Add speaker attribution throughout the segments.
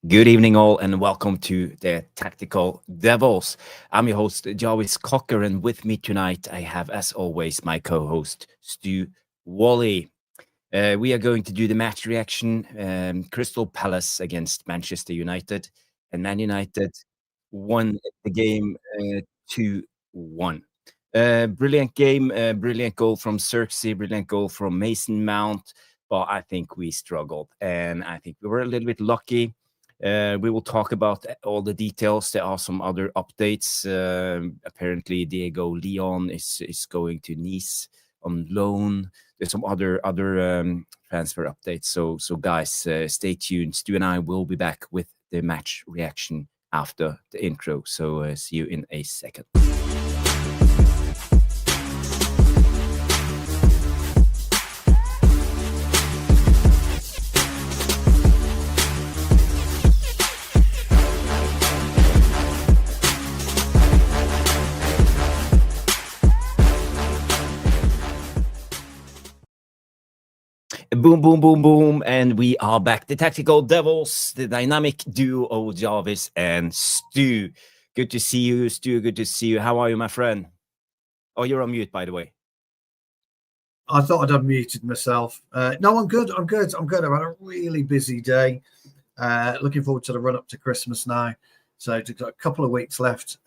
Speaker 1: Good evening, all, and welcome to the Tactical Devils. I'm your host, Jarvis Cocker, and with me tonight, I have, as always, my co-host, Stu Wally. We are going to do the match reaction, Crystal Palace against Manchester United, and Man United won the game 2-1. Brilliant game, brilliant goal from Zirkzee, brilliant goal from Mason Mount, but I think we struggled, and I think we were a little bit lucky. We will talk about all the details. There are some other updates. Apparently, Diego Leon is going to Nice on loan. There's some other transfer updates. So guys, stay tuned. Stu and I will be back with the match reaction after the intro. So see you in a second. Boom, boom, boom, boom. And we are back. The Tactical Devils, the dynamic duo, Jarvis and Stu. Good to see you, Stu. Good to see you. How are you, my friend? Oh, you're on mute, by the way.
Speaker 2: I thought I'd unmuted myself. No, I'm good. I'm good. I've had a really busy day. Looking forward to the run up to Christmas now. So I've got a couple of weeks left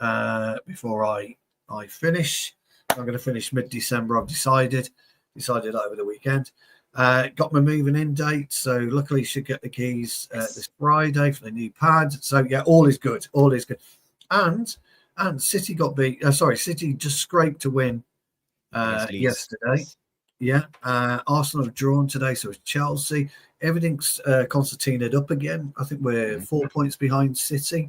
Speaker 2: before I finish. I'm going to finish mid-December. I've decided over the weekend. Got my moving in date, so luckily should get the keys this Friday for the new pad. So yeah, all is good. All is good. And City got beat. City just scraped to win yesterday. Yeah, Arsenal have drawn today, so it's Chelsea. Everything's concertinaed up again. I think we're 4 points behind City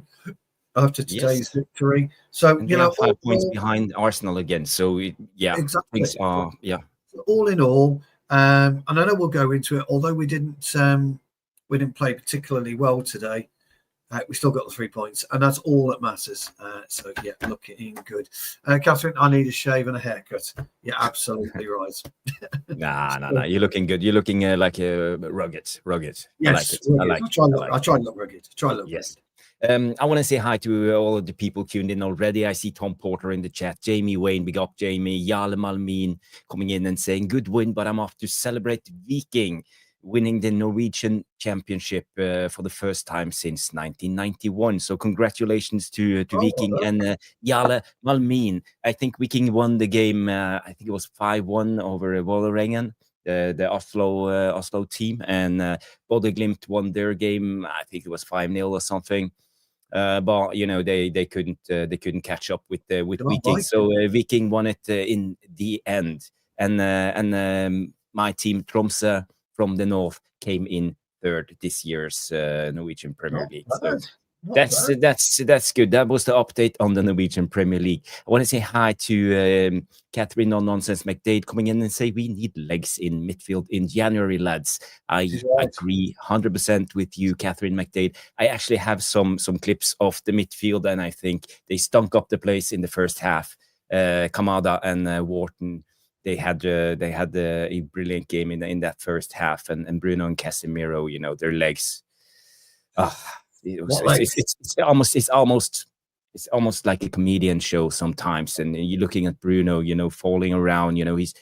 Speaker 2: after today's victory. So
Speaker 1: and 5 points behind Arsenal again. So yeah,
Speaker 2: exactly.
Speaker 1: Things are
Speaker 2: all in all. And I know we'll go into it. Although we didn't play particularly well today, we still got the 3 points, and that's all that matters. So yeah, looking good. Catherine, I need a shave and a haircut. Yeah, absolutely right.
Speaker 1: Nah. You're looking good. You're looking like rugged.
Speaker 2: Yes,
Speaker 1: I like it.
Speaker 2: I try to look rugged.
Speaker 1: Yes. I want to say hi to all of the people tuned in already. I see Tom Porter in the chat. Jamie Wayne, big up Jamie. Jarle Malmin coming in and saying, good win, but I'm off to celebrate Viking winning the Norwegian championship for the first time since 1991. So congratulations to Viking and Jarle Malmin. I think Viking won the game, I think it was 5-1 over Vålerenga, the Oslo team. And Bodø Glimt won their game, I think it was 5-0 or something. But you know they couldn't catch up with Viking, so Viking won it in the end, and my team Tromsø from the north came in third this year's Norwegian Premier League. So that's good. That was the update on the Norwegian Premier League. I want to say hi to Catherine No Nonsense McDade coming in and say we need legs in midfield in January, lads. I agree 100% with you, Catherine McDade. I actually have some clips of the midfield, and I think they stunk up the place in the first half. Kamada and Wharton, they had a brilliant game in that first half, and Bruno and Casemiro, you know, their legs. It's almost like a comedian show sometimes, and you're looking at Bruno, you know, falling around. You know, he's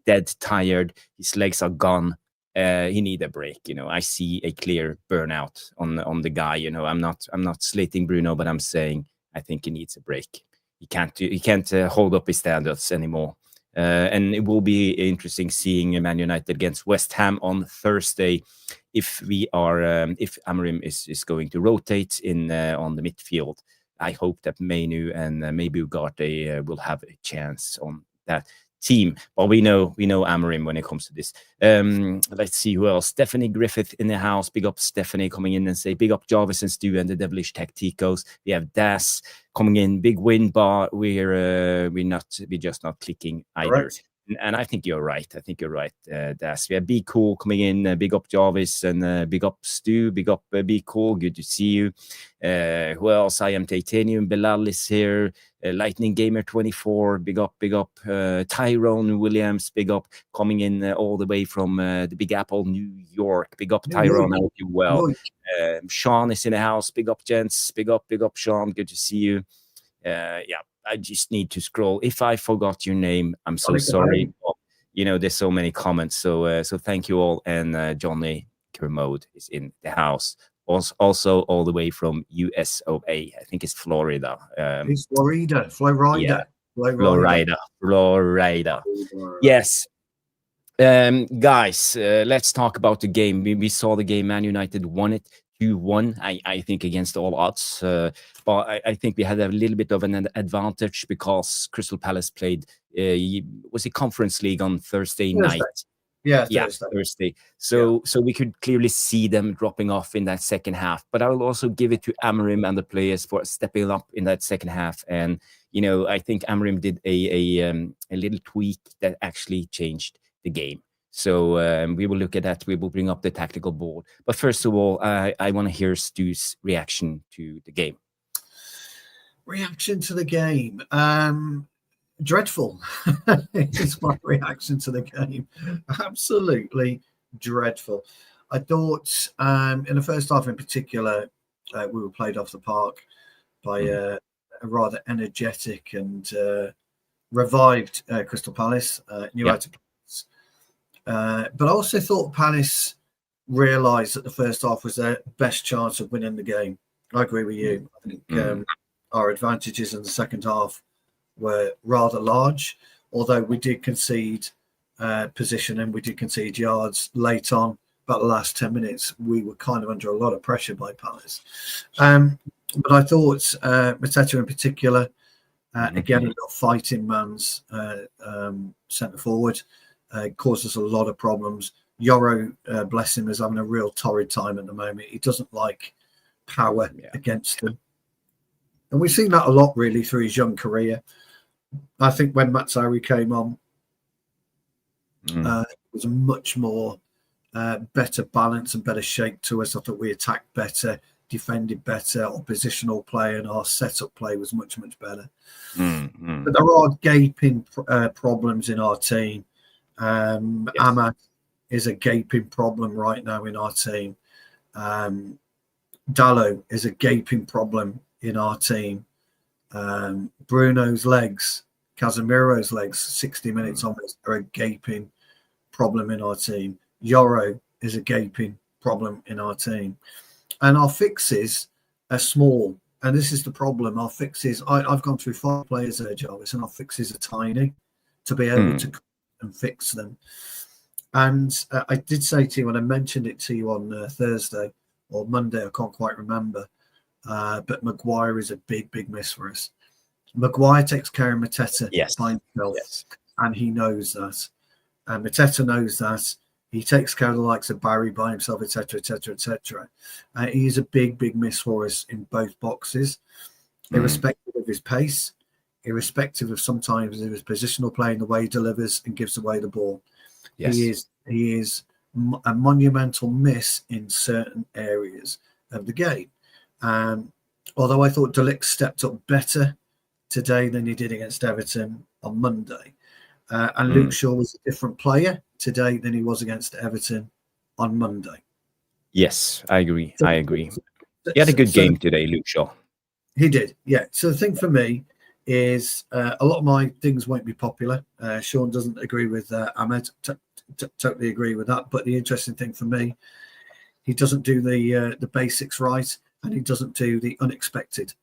Speaker 1: dead tired. His legs are gone. He need a break. You know, I see a clear burnout on the guy. You know, I'm not slating Bruno, but I'm saying I think he needs a break. He can't hold up his standards anymore. And it will be interesting seeing Man United against West Ham on Thursday. If Amorim is going to rotate in on the midfield, I hope that Mainu and maybe Ugarte will have a chance on that team. But we know Amorim when it comes to this. Let's see who else. Stephanie Griffith in the house. Big up Stephanie coming in and say big up Jarvis and Stu and the Devilish Tacticos. We have Das coming in. Big win, but we're just not clicking either. Right. And I think you're right. Das. We have Be Cool coming in. Big up Jarvis and big up Stu. Big up Be Cool. Good to see you. Who else? I am Titanium. Belal is here. Lightning Gamer 24. Big up. Tyrone Williams. Big up. Coming in all the way from the Big Apple, New York. Big up Tyrone. I hope you well. Sean is in the house. Big up, gents. Big up, Sean. Good to see you. Yeah, I just need to scroll. If I forgot your name, I'm so sorry. But, there's so many comments. So thank you all. And Johnny Kermode is in the house. Also all the way from US of A. I think it's Florida.
Speaker 2: It's Florida.
Speaker 1: Yeah, Florida. Yes. Guys, let's talk about the game. We saw the game. Man United won it 2-1, I think, against all odds. But I think we had a little bit of an advantage because Crystal Palace played, was it Conference League on Thursday night?
Speaker 2: Yeah,
Speaker 1: Thursday. So we could clearly see them dropping off in that second half. But I will also give it to Amorim and the players for stepping up in that second half. And, I think Amorim did a little tweak that actually changed the game. So we will look at that. We will bring up the tactical board. But first of all, I want to hear Stu's reaction to the game.
Speaker 2: Reaction to the game. Dreadful. It's my reaction to the game. Absolutely dreadful. I thought in the first half in particular, we were played off the park by a rather energetic and revived Crystal Palace. Knew how to play. But I also thought Palace realised that the first half was their best chance of winning the game. I agree with you. I think our advantages in the second half were rather large, although we did concede position and we did concede yards late on. About the last 10 minutes, we were kind of under a lot of pressure by Palace. But I thought Mateta in particular, again, a little fighting man's centre forward, caused us a lot of problems. Yoro, bless him, is having a real torrid time at the moment. He doesn't like power against them. And we've seen that a lot, really, through his young career. I think when Matsari came on, it was a much more better balance and better shape to us. I thought we attacked better, defended better, our positional play and our setup play was much, much better. But there are gaping problems in our team. Ahmad is a gaping problem right now in our team. Dallo is a gaping problem in our team. Bruno's legs, Casemiro's legs, 60 minutes onwards are a gaping problem in our team. Yoro is a gaping problem in our team. And our fixes are small. And this is the problem. Our fixes, I've gone through 5 players there, Jarvis, and our fixes are tiny to be able to and fix them. And I did say to you, and I mentioned it to you on Thursday or Monday, I can't quite remember, but Maguire is a big, big miss for us. Maguire takes care of Mateta by himself, and he knows that. And Mateta knows that. He takes care of the likes of Barry by himself, etc., etc., etc. He's a big, big miss for us in both boxes, irrespective of his pace, irrespective of sometimes of his positional play and the way he delivers and gives away the ball. He is a monumental miss in certain areas of the game. Although I thought Ligt stepped up better today than he did against Everton on Monday. And Luke Shaw was a different player today than he was against Everton on Monday.
Speaker 1: Yes, I agree. He had a good game today, Luke Shaw.
Speaker 2: He did, yeah. So the thing for me is a lot of my things won't be popular. Sean doesn't agree with Ahmed. Totally agree with that. But the interesting thing for me, he doesn't do the basics right, and he doesn't do the unexpected.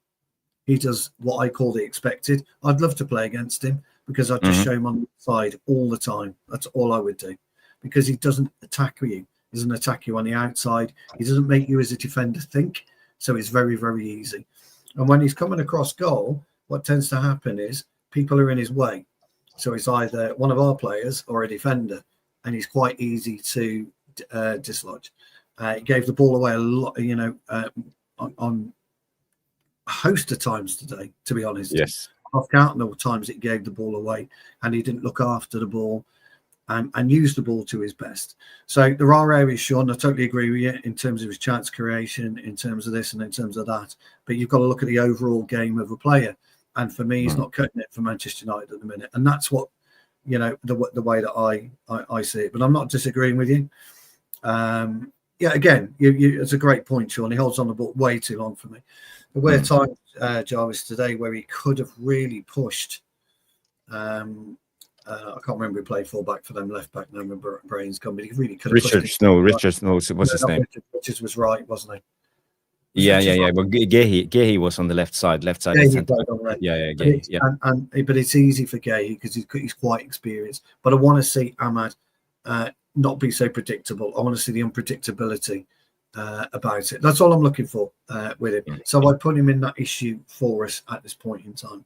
Speaker 2: He does what I call the expected. I'd love to play against him because I'd just show him on the side all the time. That's all I would do, because he doesn't attack you. He doesn't attack you on the outside. He doesn't make you as a defender think. So it's very, very easy. And when he's coming across goal, what tends to happen is people are in his way. So it's either one of our players or a defender, and he's quite easy to dislodge. He gave the ball away a lot, on a host of times today, to be honest.
Speaker 1: Yes.
Speaker 2: I've counted the times it gave the ball away, and he didn't look after the ball and use the ball to his best. So there are areas, Sean, I totally agree with you in terms of his chance creation, in terms of this and in terms of that. But you've got to look at the overall game of a player. And for me, he's not cutting it for Manchester United at the minute. And that's what, the way that I see it. But I'm not disagreeing with you. yeah, again, it's a great point, Sean. He holds on the ball way too long for me. There were times, Jarvis, today where he could have really pushed. I can't remember who played fullback for them, left back. No, remember brains gone, but he really could have
Speaker 1: Richards. No, Richards. No, what's his name?
Speaker 2: Richards was right, wasn't he?
Speaker 1: Yeah. But Gehi was on the left side. Left side. Yeah, Gehi.
Speaker 2: But it's easy for Gehi because he's quite experienced. But I want to see Ahmad not be so predictable. I want to see the unpredictability about it. That's all I'm looking for with him. So I put him in that issue for us at this point in time.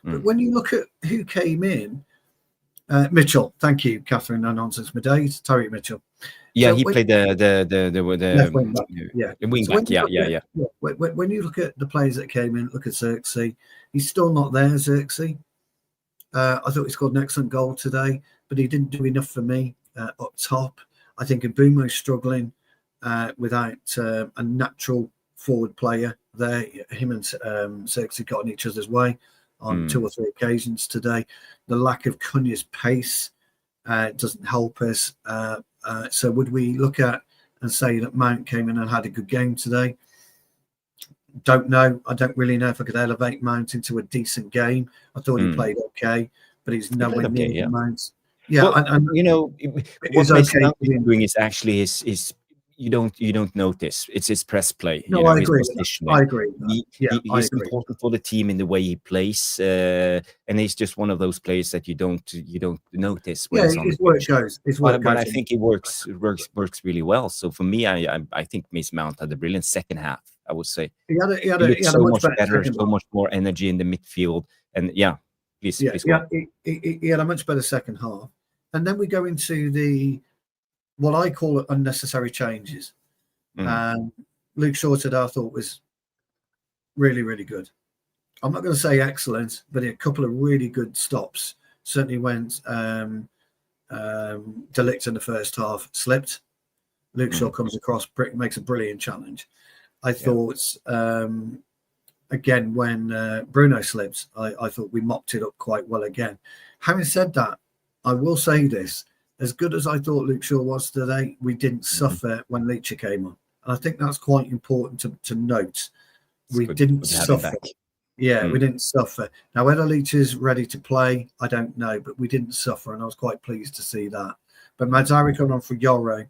Speaker 2: But when you look at who came in, Mitchell, thank you, Catherine. No nonsense, Madate, Tariq Mitchell.
Speaker 1: Yeah, so he played the wing back. The wing back. Yeah.
Speaker 2: When you look at the players that came in, look at Zirkzee. He's still not there, Zirkzee. I thought he scored an excellent goal today, but he didn't do enough for me up top. I think Bruno's struggling without a natural forward player there. Him and Zirkzee got in each other's way on 2 or 3 occasions today. The lack of Cunha's pace doesn't help us. So would we look at and say that Mount came in and had a good game today? Don't know. I don't really know if I could elevate Mount into a decent game. I thought he played okay, but he's nowhere near Mount. Yeah,
Speaker 1: well, and what Mason doing is actually his you don't notice. It's his press play.
Speaker 2: No, I agree. I agree.
Speaker 1: He's important for the team in the way he plays, and he's just one of those players that you don't notice. When
Speaker 2: his work shows.
Speaker 1: But I think it works really well. So for me, I think Mason Mount had a brilliant second half. I would say
Speaker 2: he had
Speaker 1: so much better, so much more energy in the midfield, and please.
Speaker 2: He had a much better second half, and then we go into what I call unnecessary changes. Luke Shaw today I thought was really, really good. I'm not going to say excellent, but a couple of really good stops. Certainly went Ligt in the first half slipped. Luke Shaw comes across, makes a brilliant challenge. I thought, again, when Bruno slipped, I thought we mopped it up quite well again. Having said that, I will say this. As good as I thought Luke Shaw was today, we didn't suffer when Ligt came on. And I think that's quite important to note. We didn't suffer. Yeah, we didn't suffer. Now, whether Ligt is ready to play, I don't know, but we didn't suffer, and I was quite pleased to see that. But Mazzari coming on for Yoro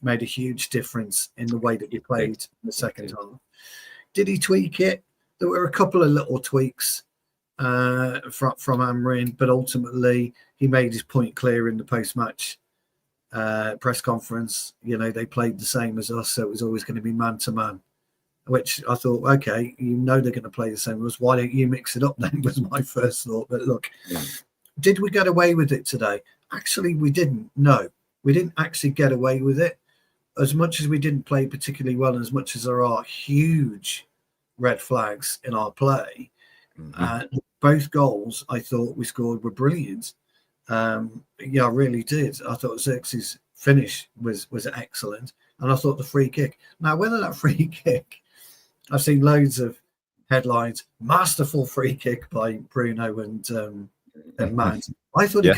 Speaker 2: made a huge difference in the way that we played in the second half. Did he tweak it? There were a couple of little tweaks from Amorim, but ultimately he made his point clear in the post-match press conference. They played the same as us, so it was always going to be man-to-man, which I thought, okay, they're going to play the same as us. Why don't you mix it up then, was my first thought. But look, did we get away with it today? Actually, we didn't. No, we didn't actually get away with it. As much as we didn't play particularly well, and as much as there are huge red flags in our play, both goals I thought we scored were brilliant. I really did. I thought Zirkzee's finish was excellent, and I thought the free kick. Now, whether that free kick, I've seen loads of headlines, masterful free kick by Bruno and Mount. I thought he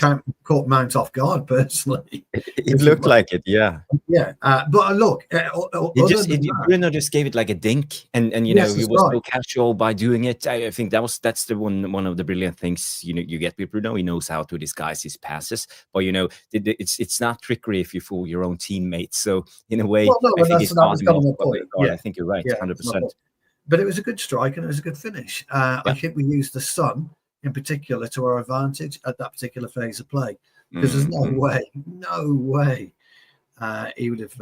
Speaker 2: caught Mount off guard personally.
Speaker 1: It looked like it, yeah.
Speaker 2: But look,
Speaker 1: Bruno just gave it like a dink, and he was so casual by doing it. I think that's the one of the brilliant things you get with Bruno. He knows how to disguise his passes, but it's not trickery if you fool your own teammates. So in a way, I think he's I think you're right, 100%.
Speaker 2: But it was a good strike and it was a good finish. I think we used the sun in particular to our advantage at that particular phase of play, because there's no way he would have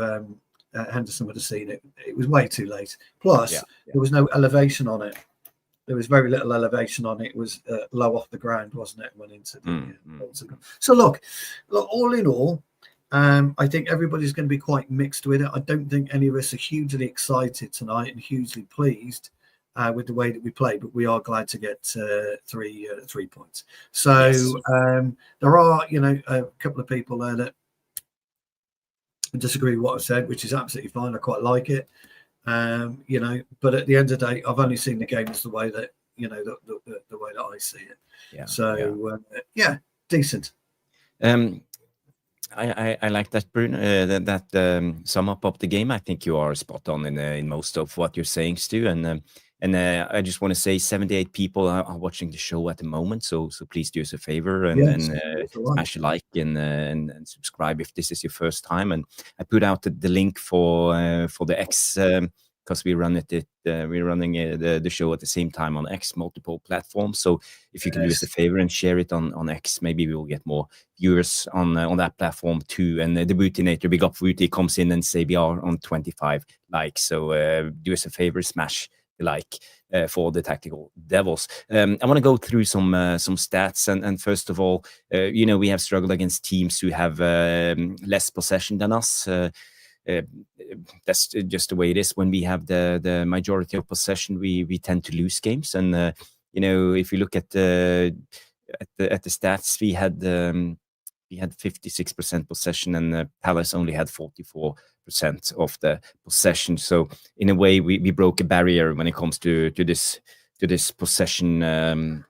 Speaker 2: Henderson would have seen it. It was way too late. Plus, there was no elevation on it. There was very little elevation on it. It was low off the ground, wasn't it? Went into the So look, all in all, I think everybody's going to be quite mixed with it. I don't think any of us are hugely excited tonight and hugely pleased with the way that we play, but we are glad to get 3 points. So there are, a couple of people there that disagree with what I said, which is absolutely fine. I quite like it, but at the end of the day, I've only seen the game as the way that the way that I see it. Decent.
Speaker 1: I like that, Bruno. That sum up of the game. I think you are spot on in most of what you're saying, Stu. And I just want to say, 78 people are watching the show at the moment. So please do us a favor and
Speaker 2: Yes, that's all right.
Speaker 1: smash a like and subscribe if this is your first time. And I put out the link for the X. Because we're running the show at the same time on X, multiple platforms. So if you can do us a favor and share it on X, maybe we will get more viewers on that platform too. And the Bootinator, big up Booty, comes in and say we are on 25 likes. So do us a favor, smash the like for the Tactical Devils. I want to go through some stats. And first of all, we have struggled against teams who have less possession than us. That's just the way it is. When we have the majority of possession, we tend to lose games. And if you look at the stats, we had 56% possession, and Palace only had 44% of the possession. So in a way, we broke a barrier when it comes to this possession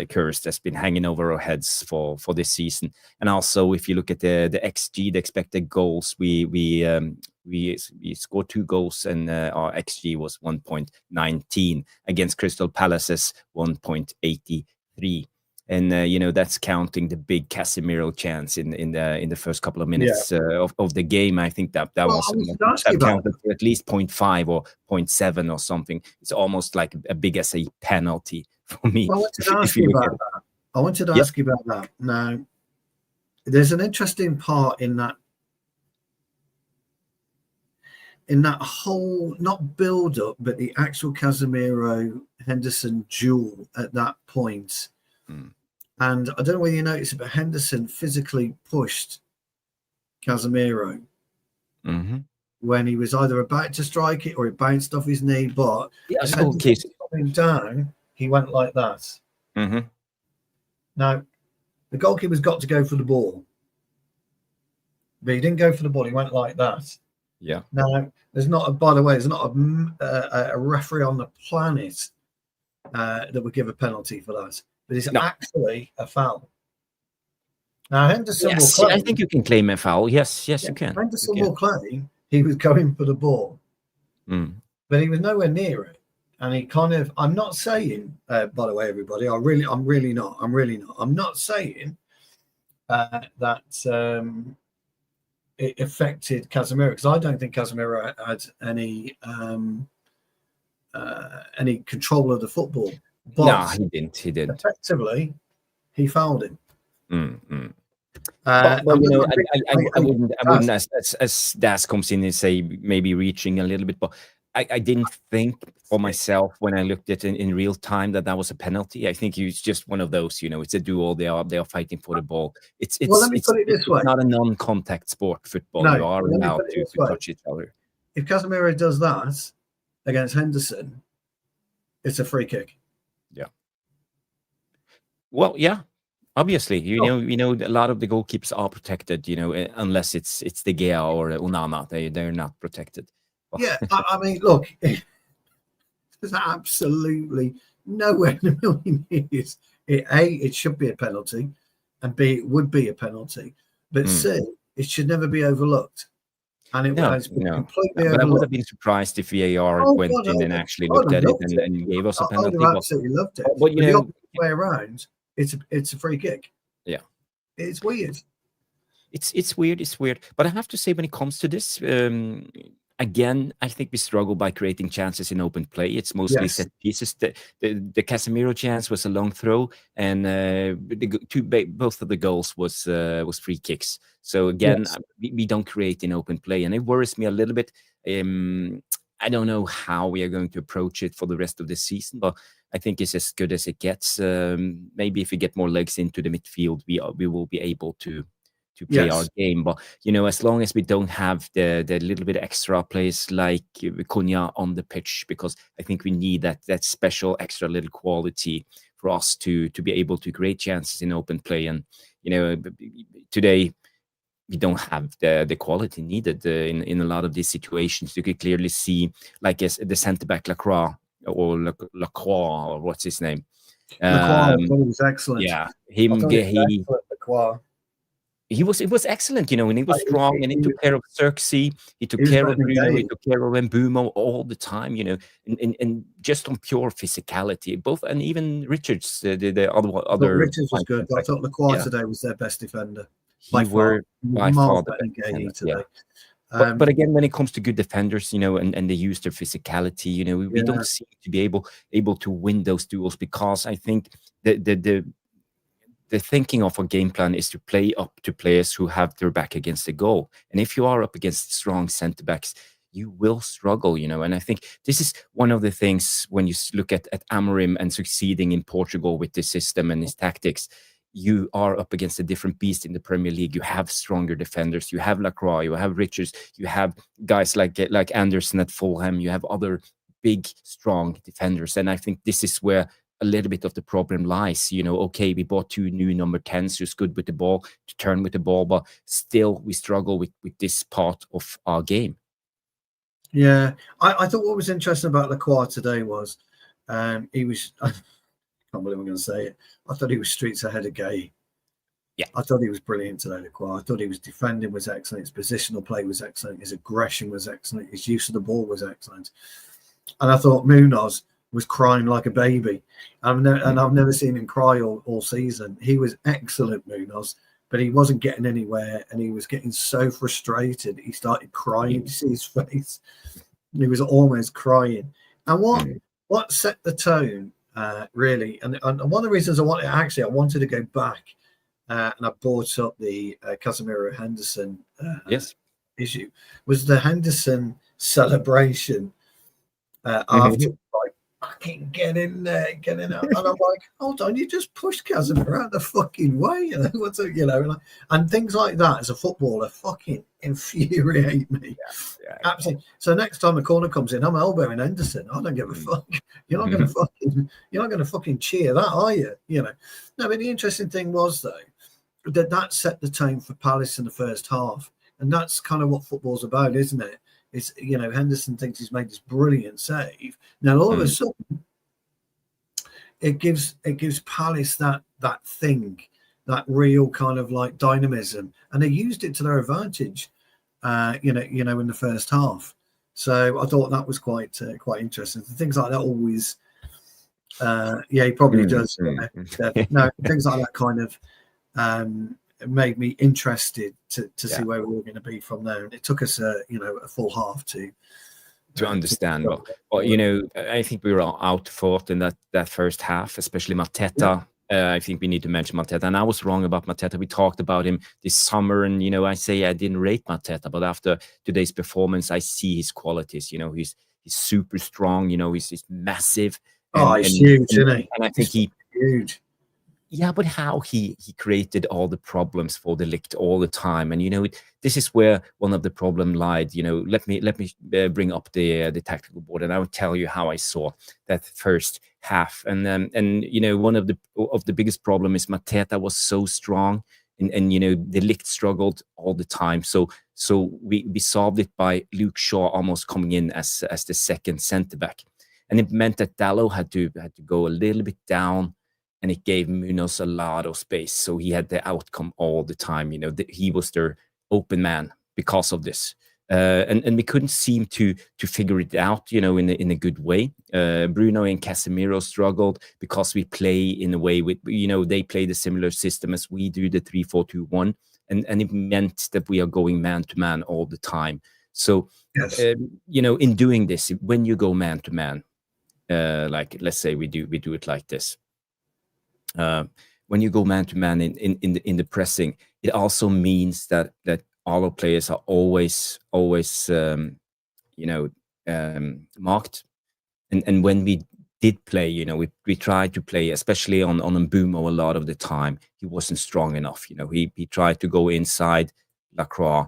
Speaker 1: curse that's been hanging over our heads for this season. And also, if you look at the XG, the expected goals, we scored 2 goals, and our XG was 1.19 against Crystal Palace's 1.83. And that's counting the big Casemiro chance in the first couple of minutes of the game. I think that was counted for at least 0.5 or 0.7 or something. It's almost like as big as a penalty for me.
Speaker 2: I wanted to ask you about that. Now, there's an interesting part in that whole, not build up, but the actual Casemiro Henderson duel at that point. And I don't know whether you noticed, but Henderson physically pushed Casemiro when he was either about to strike it or it bounced off his knee. But as Henderson coming down, he went like that. Now, the goalkeeper's got to go for the ball, but he didn't go for the ball. He went like that.
Speaker 1: Yeah.
Speaker 2: Now, there's not a referee on the planet that would give a penalty for that. But it's actually a foul. Now, Henderson will claim...
Speaker 1: I think you can claim a foul. Yes, you can.
Speaker 2: Henderson will claim he was going for the ball. But he was nowhere near it. And he kind of... I'm not saying, by the way, everybody, I'm really not. I'm not saying that it affected Casemiro, because I don't think Casemiro had any control of the football. But
Speaker 1: no, he didn't.
Speaker 2: Effectively, he fouled him.
Speaker 1: I wouldn't, as Das comes in and say maybe reaching a little bit, but I didn't think for myself when I looked at it in real time that was a penalty. I think it's just one of those, it's a duel. They are fighting for the ball.
Speaker 2: Let me put it this way.
Speaker 1: It's not a non-contact sport, football.
Speaker 2: No,
Speaker 1: you are allowed to touch each other.
Speaker 2: If Casemiro does that against Henderson, it's a free kick.
Speaker 1: Yeah. Well, yeah. Obviously, a lot of the goalkeepers are protected, unless it's De Gea or Onana. They're not protected.
Speaker 2: Yeah, I mean, look, there's absolutely nowhere in a million years. It should be a penalty, and B, it would be a penalty. But C, it should never be overlooked. And it was completely overlooked.
Speaker 1: But I would have been surprised if VAR went in and actually looked at it and gave us a penalty.
Speaker 2: I absolutely loved it. But the opposite way around, it's a free kick.
Speaker 1: Yeah.
Speaker 2: It's weird.
Speaker 1: It's weird. But I have to say, when it comes to this, again, I think we struggle by creating chances in open play. It's mostly set pieces. The Casemiro chance was a long throw, and both of the goals was free kicks. So again, we don't create in open play, and it worries me a little bit. I don't know how we are going to approach it for the rest of the season, but I think it's as good as it gets. Maybe if we get more legs into the midfield, we will be able to play our game. But as long as we don't have the little bit extra players like Cunha on the pitch, because I think we need that special extra little quality for us to be able to create chances in open play. And today we don't have the quality needed in a lot of these situations. You could clearly see, like the centre back Lacroix or what's his name?
Speaker 2: Lacroix was excellent.
Speaker 1: Yeah,
Speaker 2: Lacroix.
Speaker 1: It was excellent, and he was strong, and he took care of Zirkzee, he took
Speaker 2: He was
Speaker 1: care
Speaker 2: better
Speaker 1: of
Speaker 2: than
Speaker 1: Bruno, he
Speaker 2: Gay.
Speaker 1: took care of Mbumo all the time, and just on pure physicality, both, and even Richards, the
Speaker 2: I thought
Speaker 1: other
Speaker 2: Richards was good, but I thought Lacroix
Speaker 1: yeah,
Speaker 2: today was their best defender by
Speaker 1: he
Speaker 2: far.
Speaker 1: were
Speaker 2: He was
Speaker 1: by
Speaker 2: miles
Speaker 1: far the
Speaker 2: better
Speaker 1: best
Speaker 2: than Gay
Speaker 1: defender, yeah.
Speaker 2: today.
Speaker 1: But again, when it comes to good defenders, and they use their physicality, we don't seem to be able to win those duels, because I think the thinking of a game plan is to play up to players who have their back against the goal. And if you are up against strong centre backs, you will struggle, And I think this is one of the things when you look at Amorim and succeeding in Portugal with this system and his tactics. You are up against a different beast in the Premier League. You have stronger defenders. You have Lacroix. You have Richards. You have guys like Anderson at Fulham. You have other big, strong defenders. And I think this is where a little bit of the problem lies. Okay, we bought 2 new number 10s who's good with the ball, to turn with the ball, but still we struggle with this part of our game.
Speaker 2: Yeah, I thought what was interesting about Lacroix today was he was, I can't believe I'm going to say it, I thought he was streets ahead of Gay.
Speaker 1: Yeah,
Speaker 2: I thought he was brilliant today, Lacroix. I thought his defending was excellent, his positional play was excellent, his aggression was excellent, his use of the ball was excellent. And I thought Munoz was crying like a baby. I've never seen him cry all season. He was excellent, Munoz, but he wasn't getting anywhere, and he was getting so frustrated. He started crying. You see his face. He was almost crying. And what set the tone, really, and one of the reasons I wanted to go back, and I brought up the Casemiro Henderson issue, was the Henderson celebration after, like, fucking get in there, get in there. And I'm like, hold on, you just pushed Casemiro out the fucking way, and things like that as a footballer fucking infuriate me. Yeah. Absolutely. So next time a corner comes in, I'm elbowing Henderson. I don't give a fuck. You're not gonna fucking cheer that, are you? No, but the interesting thing was, though, that set the tone for Palace in the first half. And that's kind of what football's about, isn't it? It's, Henderson thinks he's made this brilliant save. Now all of a sudden, it gives Palace that thing, that real kind of like dynamism, and they used it to their advantage. In the first half. So I thought that was quite interesting. Things like that always, he probably does. No, things like that kind of made me interested to see where we were going to be from there. And it took us a full half to
Speaker 1: understand. I think we were out fought in that first half, especially Mateta. Yeah. I think we need to mention Mateta, and I was wrong about Mateta. We talked about him this summer, and I say I didn't rate Mateta, but after today's performance, I see his qualities. He's super strong. He's massive.
Speaker 2: He's huge, isn't he?
Speaker 1: And I think he's
Speaker 2: huge.
Speaker 1: Yeah, but how he created all the problems for the Ligt all the time, and this is where one of the problem lied. Let me bring up the tactical board, and I will tell you how I saw that first half. And one of the biggest problem is Mateta was so strong, and the Ligt struggled all the time. So we solved it by Luke Shaw almost coming in as the second centre back, and it meant that Dalot had to go a little bit down. And it gave Munoz a lot of space, so he had the outcome all the time. He was their open man because of this, and we couldn't seem to figure it out, in a good way. Bruno and Casemiro struggled because we play in a way with, they play the similar system as we do, the 3-4-2-1, and it meant that we are going man to man all the time. So, yes. In doing this, when you go man to man, like let's say we do it like this. When you go man to man in the pressing, it also means that all our players are always marked. And when we did play, we tried to play, especially on Mbumo a lot of the time. He wasn't strong enough. He tried to go inside. Lacroix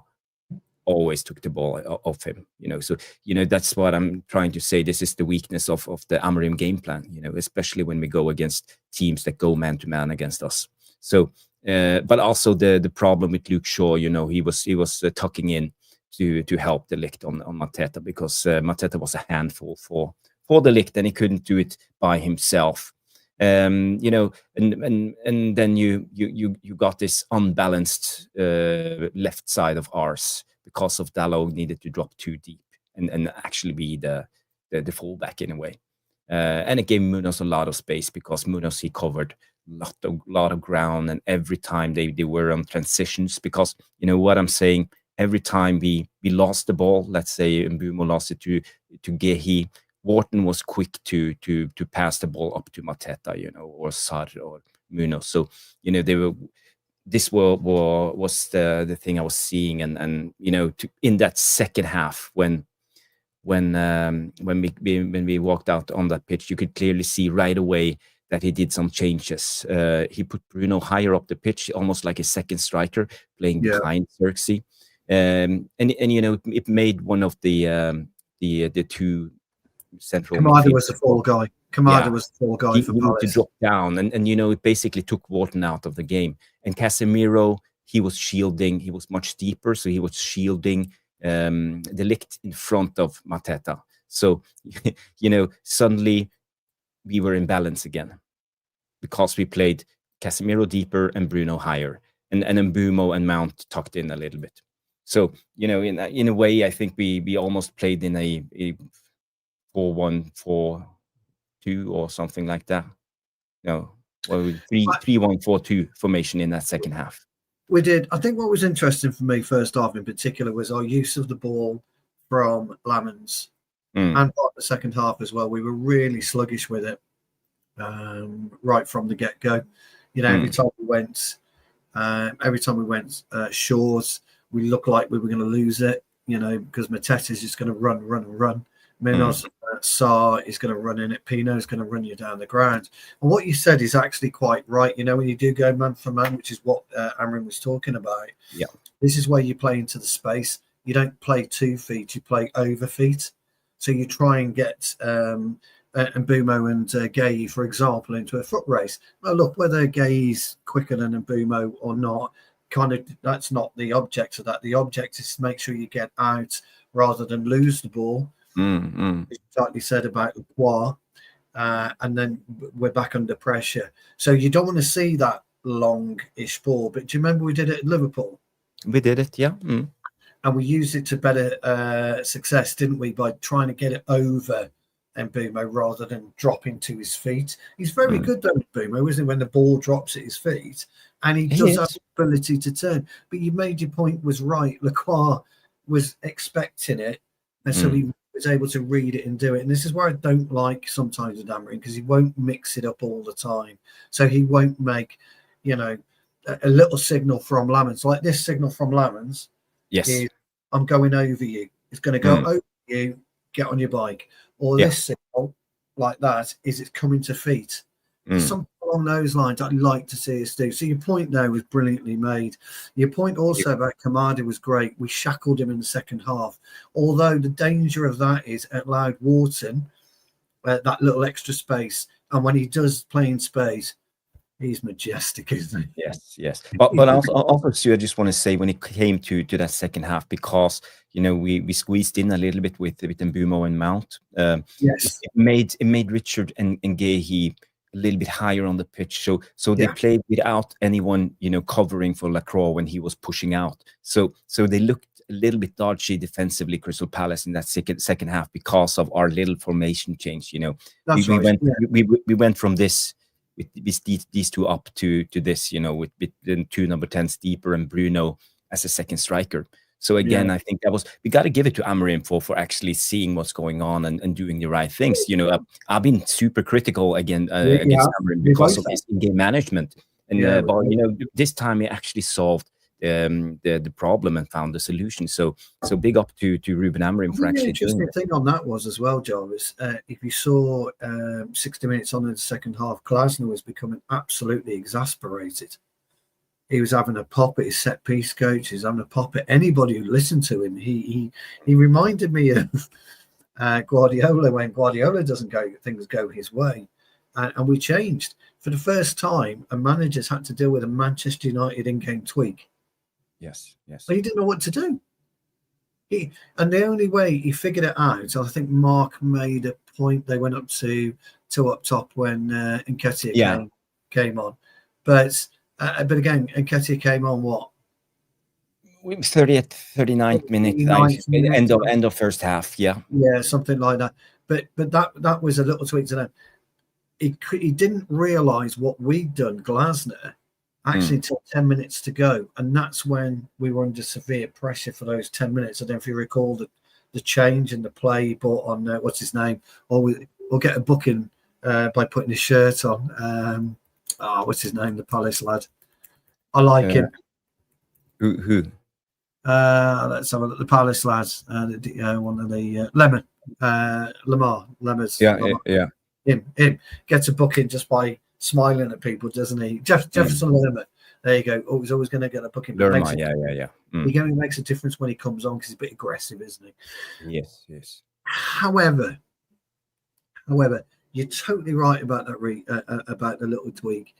Speaker 1: always took the ball off him. So that's what I'm trying to say. This is the weakness of the Amorim game plan. Especially when we go against teams that go man to man against us. So, but also the problem with Luke Shaw. He was tucking in to help the Ligt on Mateta, because Mateta was a handful for the Ligt, and he couldn't do it by himself. You know, and then you got this unbalanced left side of ours because of Dalot needed to drop too deep and actually be the fullback in a way. And it gave Munoz a lot of space because Munoz, he covered lot of ground, and every time they were on transitions, because you know what I'm saying, every time we lost the ball, let's say Mbumo lost it to Gehi, Wharton was quick to pass the ball up to Mateta, you know, or Sar or Munoz. So you know this was the thing I was seeing, and you know, in that second half when we walked out on that pitch, you could clearly see right away that he did some changes. He put Bruno higher up the pitch, almost like a second striker, playing behind Zirkzee. And you know, it made one of the two central
Speaker 2: Kamada was the fall guy. Kamada was the fall guy for
Speaker 1: he
Speaker 2: Palace.
Speaker 1: to drop down, and you know, it basically took Wharton out of the game. And Casemiro, he was shielding. He was much deeper, so he was shielding the Ligt in front of Mateta. So you know, suddenly we were in balance again because we played Casemiro deeper and Bruno higher, and Mbumo and Mount tucked in a little bit. So you know, in a way, I think we almost played in a 4-1-4-2 or something like that. No, well, 3-1-4-2 formation in that second half.
Speaker 2: We did. I think what was interesting for me first half in particular was our use of the ball from Lamens and part the second half as well. We were really sluggish with it right from the get-go. You know, every time we went Shores, we looked like we were going to lose it, you know, because Mateta is just going to run. Munoz, Sar is going to run in it. Pino is going to run you down the ground. And what you said is actually quite right. You know, when you do go man for man, which is what Amorim was talking about.
Speaker 1: Yeah,
Speaker 2: this is where you play into the space. You don't play 2 feet, you play over feet. So you try and get Mbumo and Gay, for example, into a foot race. Well, look, whether Gay's quicker than Mbumo or not, kind of that's not the object of that. The object is to make sure you get out rather than lose the ball. Like you said about Lequois, and then we're back under pressure. So you don't want to see that long-ish ball. But do you remember we did it at Liverpool?
Speaker 1: We did it, yeah.
Speaker 2: And we used it to better success, didn't we? By trying to get it over Mbumo rather than dropping to his feet. He's very good though, Mbumo, isn't he? When the ball drops at his feet, and he does have the ability to turn. But you made your point was right. Lequois was expecting it, and so he was able to read it and do it. And this is where I don't like sometimes with Amorim, because he won't mix it up all the time. So he won't make, you know, a little signal from Lamens, like this signal from Lamens.
Speaker 1: Yes,
Speaker 2: is, I'm going over you. It's going to go over you. Get on your bike. Or this signal, like that, is it's coming to feet. Something along those lines I'd like to see us do. So your point there was brilliantly made. Your point also about Kamada was great. We shackled him in the second half. Although the danger of that is it allowed Wharton that little extra space. And when he does play in space, he's majestic, isn't he?
Speaker 1: Yes. But also, Stu, I just want to say when it came to that second half, because you know we squeezed in a little bit with Mbumo and Mount.
Speaker 2: Yes,
Speaker 1: it made Richard and Gehi a little bit higher on the pitch. So they played without anyone, you know, covering for Lacroix when he was pushing out. So they looked a little bit dodgy defensively, Crystal Palace, in that second half because of our little formation change. You know, we went from this. With these two up to this, you know, with the 2 number 10s deeper and Bruno as a second striker. So again, I think we got to give it to Amorim for actually seeing what's going on and doing the right things. You know, I've been super critical against Amorim because of his in-game management, and but you know, this time he actually solved the problem and found the solution. So big up to Ruben Amorim for actually doing it.
Speaker 2: The interesting thing on that was as well, Jarvis, if you saw 60 minutes on in the second half, Glasner was becoming absolutely exasperated. He was having a pop at his set piece coach. He's having a pop at anybody who listened to him. He reminded me of Guardiola when Guardiola doesn't things go his way, and we changed for the first time. And managers had to deal with a Manchester United in-game tweak.
Speaker 1: Yes.
Speaker 2: But he didn't know what to do. And the only way he figured it out, I think Mark made a point. They went up to two up top when Nketiah
Speaker 1: Yeah.
Speaker 2: came on. But again, Nketiah came on what?
Speaker 1: 30th, 39th minute,
Speaker 2: 39th minute.
Speaker 1: end of first half. Yeah.
Speaker 2: Yeah, something like that. But that was a little tweak to them. He didn't realise what we'd done, Glasner, actually until 10 minutes to go. And that's when we were under severe pressure for those 10 minutes. I don't know if you recall the change in the play he brought on, what's his name? Or we'll get a booking by putting his shirt on. What's his name? The Palace lad. I like him.
Speaker 1: Who?
Speaker 2: Let's have a look. The Palace lads. One of the Lamar.
Speaker 1: Yeah.
Speaker 2: Him gets a booking just by smiling at people, doesn't he? Jefferson Lerma. There you go. Oh, he's always going to get a booking.
Speaker 1: Lerma, yeah.
Speaker 2: He only makes a difference when he comes on because he's a bit aggressive, isn't he?
Speaker 1: Yes.
Speaker 2: However, you're totally right about that. About the little tweak,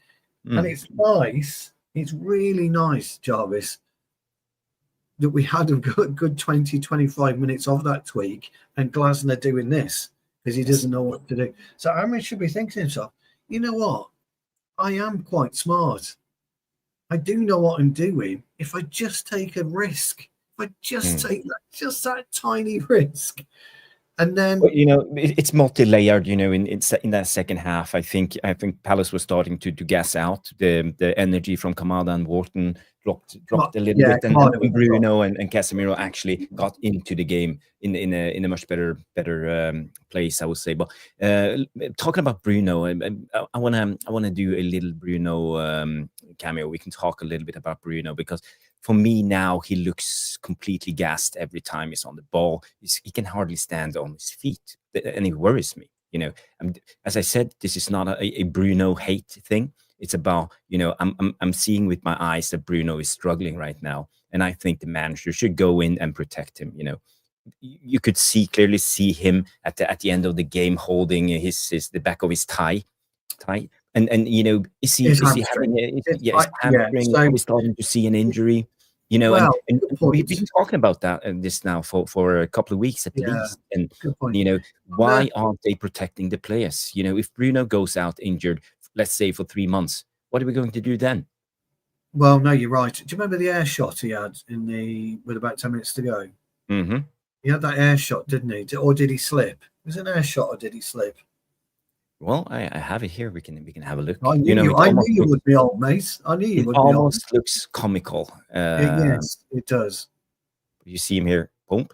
Speaker 2: and it's nice. It's really nice, Jarvis, that we had a good 20, 25 minutes of that tweak, and Glasner doing this because he doesn't know what to do. So Amorim should be thinking to himself, you know what? I am quite smart. I do know what I'm doing. If I just take a risk, if I just take that tiny risk, and then
Speaker 1: it's multi-layered. In that second half, I think Palace was starting to gas out. The energy from Kamada and Wharton dropped a little bit, and Bruno and Casemiro actually got into the game in a much better place, I would say. But talking about Bruno, I wanna do a little Bruno cameo. We can talk a little bit about Bruno because for me now he looks completely gassed every time he's on the ball. He can hardly stand on his feet, and it worries me. As I said, this is not a Bruno hate thing. It's about, I'm seeing with my eyes that Bruno is struggling right now, and I think the manager should go in and protect him. You could clearly see him at the end of the game holding the back of his tie, and is he having his hamstring? Are we starting to see an injury?
Speaker 2: Well,
Speaker 1: and we've been talking about that this now for a couple of weeks at least. And why aren't they protecting the players? If Bruno goes out injured, let's say for 3 months, what are we going to do then?
Speaker 2: Well, no, you're right. Do you remember the air shot he had with about 10 minutes to go?
Speaker 1: Mm-hmm.
Speaker 2: He had that air shot, didn't he? Or did he slip? Was it an air shot or did he slip?
Speaker 1: Well, I have it here. We can have a look.
Speaker 2: I knew you would be old, mate. I knew you would be old. It
Speaker 1: almost looks comical.
Speaker 2: Yes, it does.
Speaker 1: You see him here. Boom.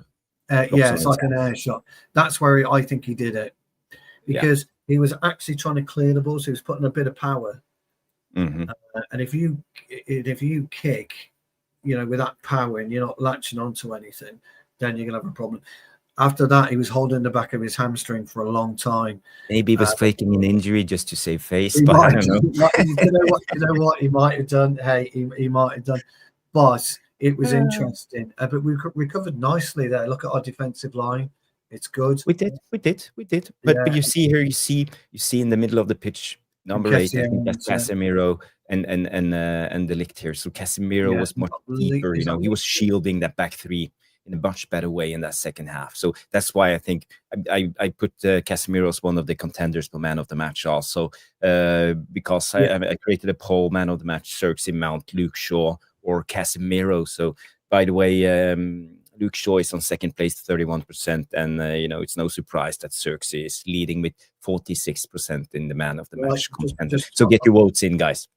Speaker 2: It's like an air shot. That's where I think he did it. Because he was actually trying to clear the ball, so he was putting a bit of power.
Speaker 1: Mm-hmm.
Speaker 2: And if you kick, with that power and you're not latching onto anything, then you're going to have a problem. After that, he was holding the back of his hamstring for a long time.
Speaker 1: Maybe he was faking an injury just to save face, but I don't know.
Speaker 2: You know what? He might have done. Hey, he might have done. But it was interesting. But we recovered nicely there. Look at our defensive line. It's good.
Speaker 1: We did. But you see here, you see in the middle of the pitch, number 8, I think that's Casemiro and the Ligt here. So Casemiro was much deeper. He was shielding that back three in a much better way in that second half. So that's why I think I put Casemiro as one of the contenders for man of the match also, because I created a poll, man of the match, Zirkzee, Mount, Luke Shaw, or Casemiro. So by the way, Luke Shaw is on second place, 31%, and it's no surprise that Zirkzee is leading with 46% in the man of the match contenders. So get your votes in, guys.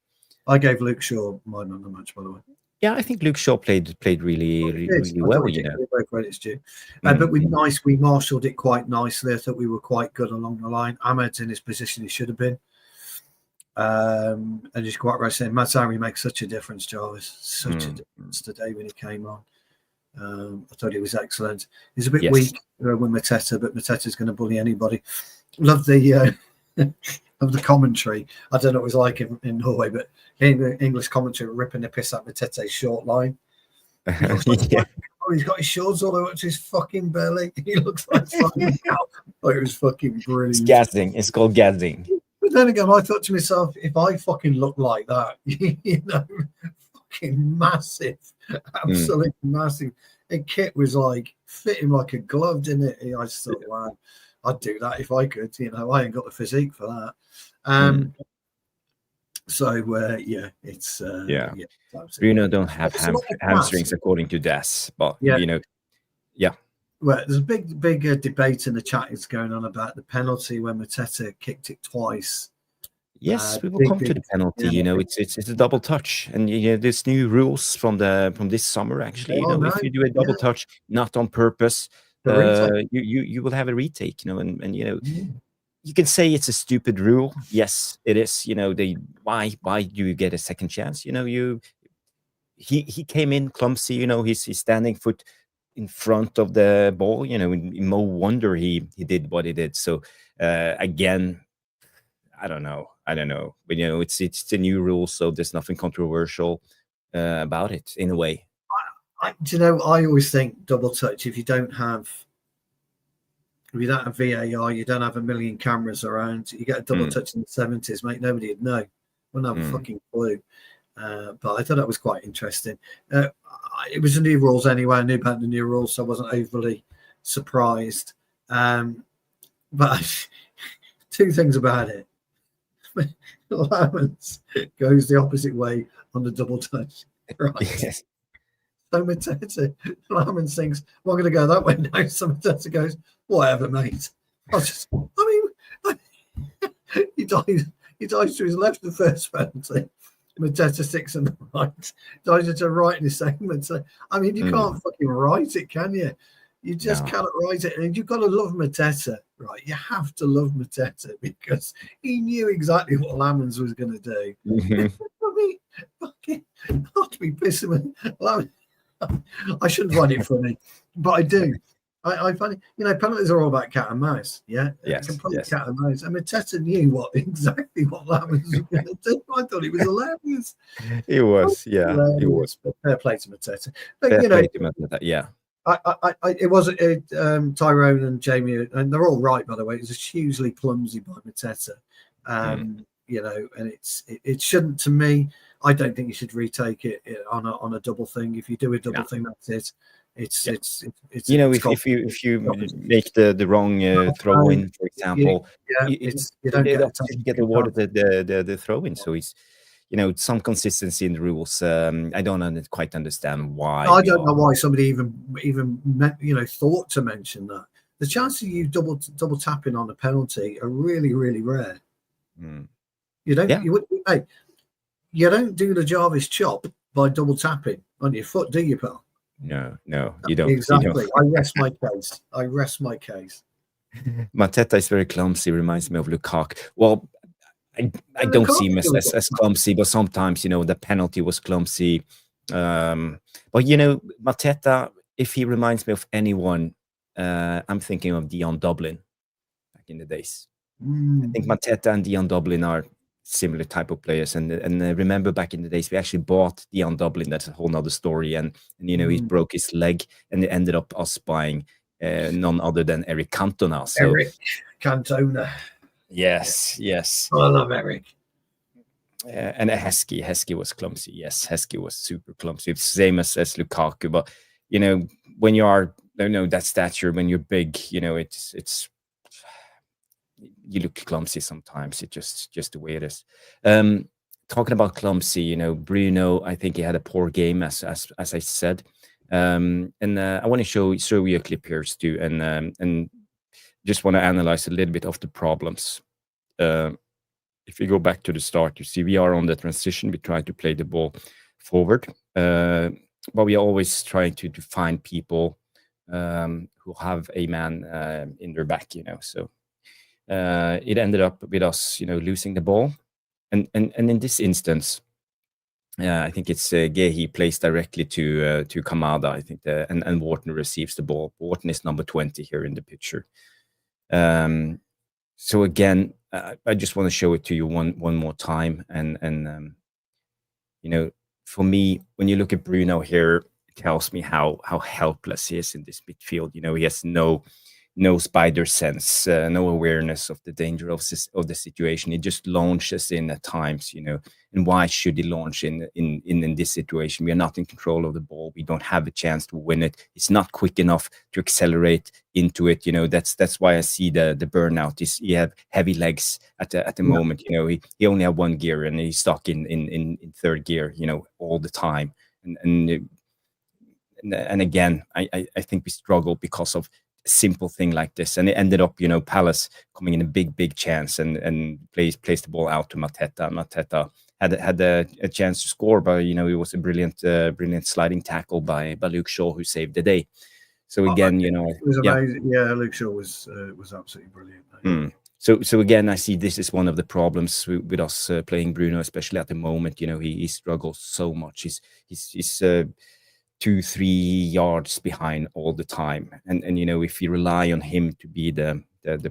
Speaker 2: I gave Luke Shaw my man of the match, by the way.
Speaker 1: Yeah, I think Luke Shaw played really well.
Speaker 2: Credit's due. But we marshalled it quite nicely. I thought we were quite good along the line. Ahmed's in his position he should have been. And just quite right saying, Mateta makes such a difference, Jarvis. Such a difference today when he came on. I thought he was excellent. He's a bit weak with Mateta, but Mateta's going to bully anybody. Love the commentary. I don't know what it was like in Norway, but English commentary ripping the piss out of Mateta's short line. He's got his shorts all the way up to his fucking belly. He looks like fucking it was fucking brilliant.
Speaker 1: It's gassing. It's called gassing.
Speaker 2: But then again, I thought to myself, if I fucking look like that, fucking massive, absolutely massive. kit was like fit him like a glove, didn't it? I just thought, wow, I'd do that if I could. I ain't got the physique for that. So yeah, it's
Speaker 1: Yeah.
Speaker 2: it's
Speaker 1: Bruno don't have
Speaker 2: it's a lot of
Speaker 1: hamstrings
Speaker 2: class.
Speaker 1: according to Des, but
Speaker 2: Yeah.
Speaker 1: Yeah.
Speaker 2: Well, there's a big debate in the chat is going on about the penalty when Mateta kicked it twice.
Speaker 1: Yes, we will come to the penalty. It's a double touch, and there's new rules from this summer. Actually, if you do a double touch, not on purpose, you will have a retake. And you can say it's a stupid rule. Yes, it is. Why do you get a second chance? He came in clumsy. His standing foot in front of the ball. No wonder he did what he did. So again, I don't know, but it's the new rule, so there's nothing controversial about it in a way.
Speaker 2: I always think double touch. If you don't have VAR, you don't have a million cameras around. You get a double touch in the 70s, mate. Nobody would know. Wouldn't have a fucking clue. But I thought that was quite interesting. It was the new rules anyway. I knew about the new rules, so I wasn't overly surprised. But two things about it. Lamens goes the opposite way on the double touch. Right.
Speaker 1: Yes.
Speaker 2: So Mateta, Lamens thinks, well, I'm going to go that way now. So Mateta goes, whatever, mate. He dies to his left the first penalty. Mateta sticks on the right. Dies to the right in his segment. So, you can't fucking write it, can you? You just cannot write it. And you've got to love Mateta, right? You have to love Mateta because he knew exactly what Lamens was going to do. Fucking, not to be pissing him. I shouldn't find it funny, but I do. I find it, penalties are all about cat and mouse. Yeah, complete cat and mouse. And Mateta knew exactly what Lamens was going to do. I thought it was hilarious.
Speaker 1: It was, yeah, it was.
Speaker 2: But fair play to Mateta. But
Speaker 1: fair play to Mateta, yeah.
Speaker 2: It wasn't Tyrone and Jamie, and they're all right, by the way. It was hugely clumsy by Mateta, and it shouldn't. To me, I don't think you should retake it on a double thing. If you do a double thing, that's it. It's
Speaker 1: if you make the wrong throw in, for example,
Speaker 2: you don't
Speaker 1: get awarded the throw in. So it's some consistency in the rules. I don't quite understand why.
Speaker 2: I don't know why somebody even thought to mention that. The chances of you double tapping on a penalty are really, really rare. You don't. You don't do the Jarvis chop by double tapping on your foot, do you, pal?
Speaker 1: No, you don't.
Speaker 2: Exactly.
Speaker 1: You don't.
Speaker 2: I rest my case.
Speaker 1: Mateta is very clumsy. Reminds me of Lukaku. Well, I don't see him as clumsy, but sometimes the penalty was clumsy. But Mateta, if he reminds me of anyone, I'm thinking of Dion Dublin back in the days. I think Mateta and Dion Dublin are similar type of players, and remember back in the days we actually bought Dion Dublin. That's a whole nother story, and he broke his leg, and it ended up us buying none other than Eric Cantona. So
Speaker 2: Eric Cantona.
Speaker 1: Yes.
Speaker 2: I love Eric.
Speaker 1: And Heskey was clumsy. Yes, Heskey was super clumsy. It's the same as Lukaku, but when you are that stature, when you're big, it's you look clumsy sometimes. It's just the way it is. Talking about clumsy, Bruno, I think he had a poor game, as I said. And I want to show you a clip here, Stu, and just want to analyze a little bit of the problems. If you go back to the start, you see we are on the transition. We try to play the ball forward, but we are always trying to find people who have a man in their back, So it ended up with us, losing the ball, and in this instance, I think it's Gehi plays directly to Kamada. I think and Wharton receives the ball. Wharton is number 20 here in the picture. So again, I just want to show it to you one more time, and for me, when you look at Bruno here, it tells me how helpless he is in this midfield. He has no no spider sense, no awareness of the danger of the situation. He just launches in at times, And why should he launch in this situation? We are not in control of the ball. We don't have a chance to win it. It's not quick enough to accelerate into it. That's why I see the burnout. He have heavy legs at the moment. He only have one gear and he's stuck in third gear. All the time. And again, I think we struggle because of a simple thing like this, and it ended up, Palace coming in a big chance and plays the ball out to Mateta. Mateta had a chance to score, but it was a brilliant sliding tackle by Luke Shaw who saved the day. So again,
Speaker 2: it was amazing. Yeah, Luke Shaw was absolutely brilliant.
Speaker 1: So again, I see this is one of the problems with us playing Bruno, especially at the moment. He struggles so much. He's 2-3 yards behind all the time, and if you rely on him to be the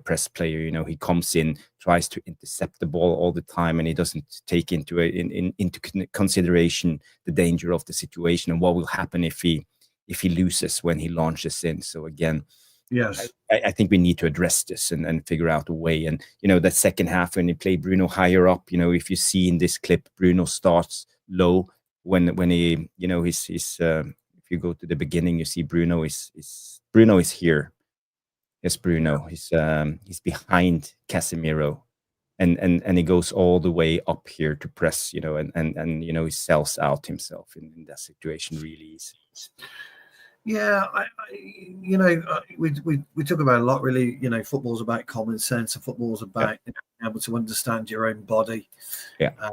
Speaker 1: press player, he comes in, tries to intercept the ball all the time, and he doesn't take into consideration the danger of the situation and what will happen if he loses when he launches in. So again,
Speaker 2: yes,
Speaker 1: I think we need to address this and figure out a way. And that second half when he play Bruno higher up, if you see in this clip, Bruno starts low when he he's if you go to the beginning, you see Bruno is here. Yes, Bruno. He's behind Casemiro, and he goes all the way up here to press, and he sells out himself in that situation really easy.
Speaker 2: Yeah, we talk about a lot, really. Football's about common sense, and football's about being able to understand your own body.
Speaker 1: Yeah.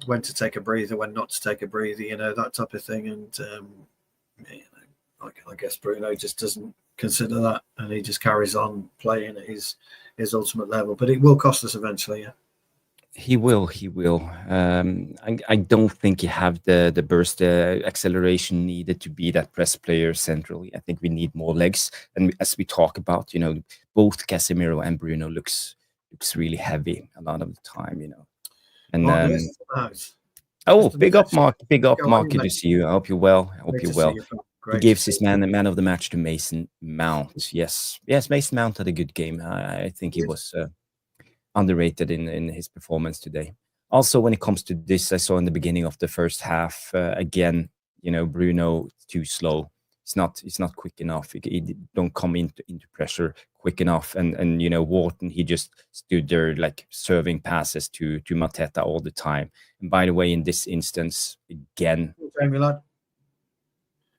Speaker 2: When to take a breather, when not to take a breather, that type of thing. And I guess Bruno just doesn't consider that, and he just carries on playing at his ultimate level. But it will cost us eventually. Yeah.
Speaker 1: He will. I don't think he have the burst acceleration needed to be that press player centrally. I think we need more legs. And as we talk about, both Casemiro and Bruno looks really heavy a lot of the time, And big up, Mark. Big up, Mark. Good to see you. I hope you're well. He gives his man of the match to Mason Mount. Yes, Mason Mount had a good game. I think he was underrated in his performance today. Also, when it comes to this, I saw in the beginning of the first half, again, Bruno too slow. It's not quick enough. He don't come into pressure quick enough. And Wharton, he just stood there like serving passes to Mateta all the time. And by the way, in this instance, again.
Speaker 2: Jamie, lad.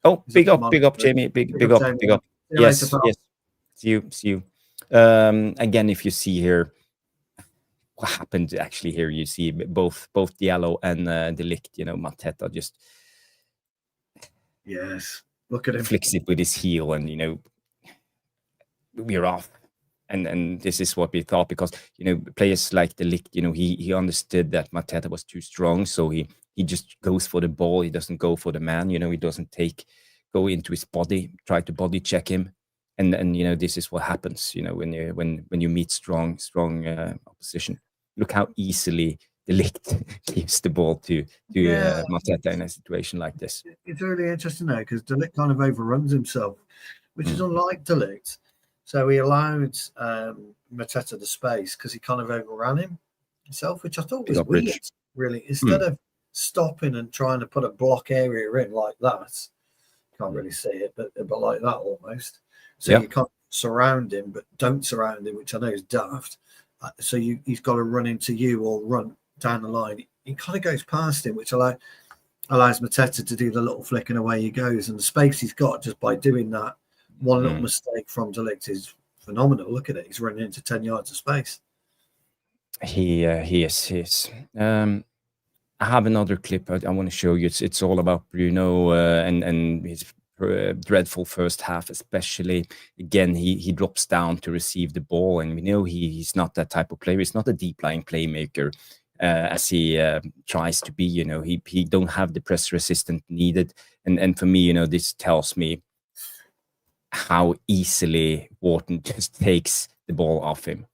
Speaker 1: Oh, big up, Jamie. Big up. Yes. See you. Again, if you see here, what happened actually here, you see both Diallo and the Ligt, Mateta just
Speaker 2: look at him,
Speaker 1: flicks it with his heel, and we're off. And this is what we thought, because players like the Ligt, he understood that Mateta was too strong, so he just goes for the ball. He doesn't go for the man. He doesn't go into his body, try to body check him. And this is what happens, when you meet strong opposition. Look how easily the Ligt gives the ball to Mateta in a situation like this.
Speaker 2: It's really interesting now, because De Ligt kind of overruns himself, which is unlike De Ligt. So he allowed Mateta the space because he kind of overran himself, which I thought was weird, really. Instead of stopping and trying to put a block area in like that, can't really see it, but like that almost. So you can't surround him, but don't surround him, which I know is daft. So he's got to run into you or run down the line. He kind of goes past him, which allows Mateta to do the little flick and away he goes. And the space he's got just by doing that one little mistake from De Ligt is phenomenal. Look at it. He's running into 10 yards of space. He
Speaker 1: is. I have another clip I want to show you. It's all about Bruno and his dreadful first half, especially. Again, he drops down to receive the ball, and we know he's not that type of player. He's not a deep lying playmaker as he tries to be. He don't have the press resistance needed, and for me, this tells me how easily Wharton just takes the ball off him.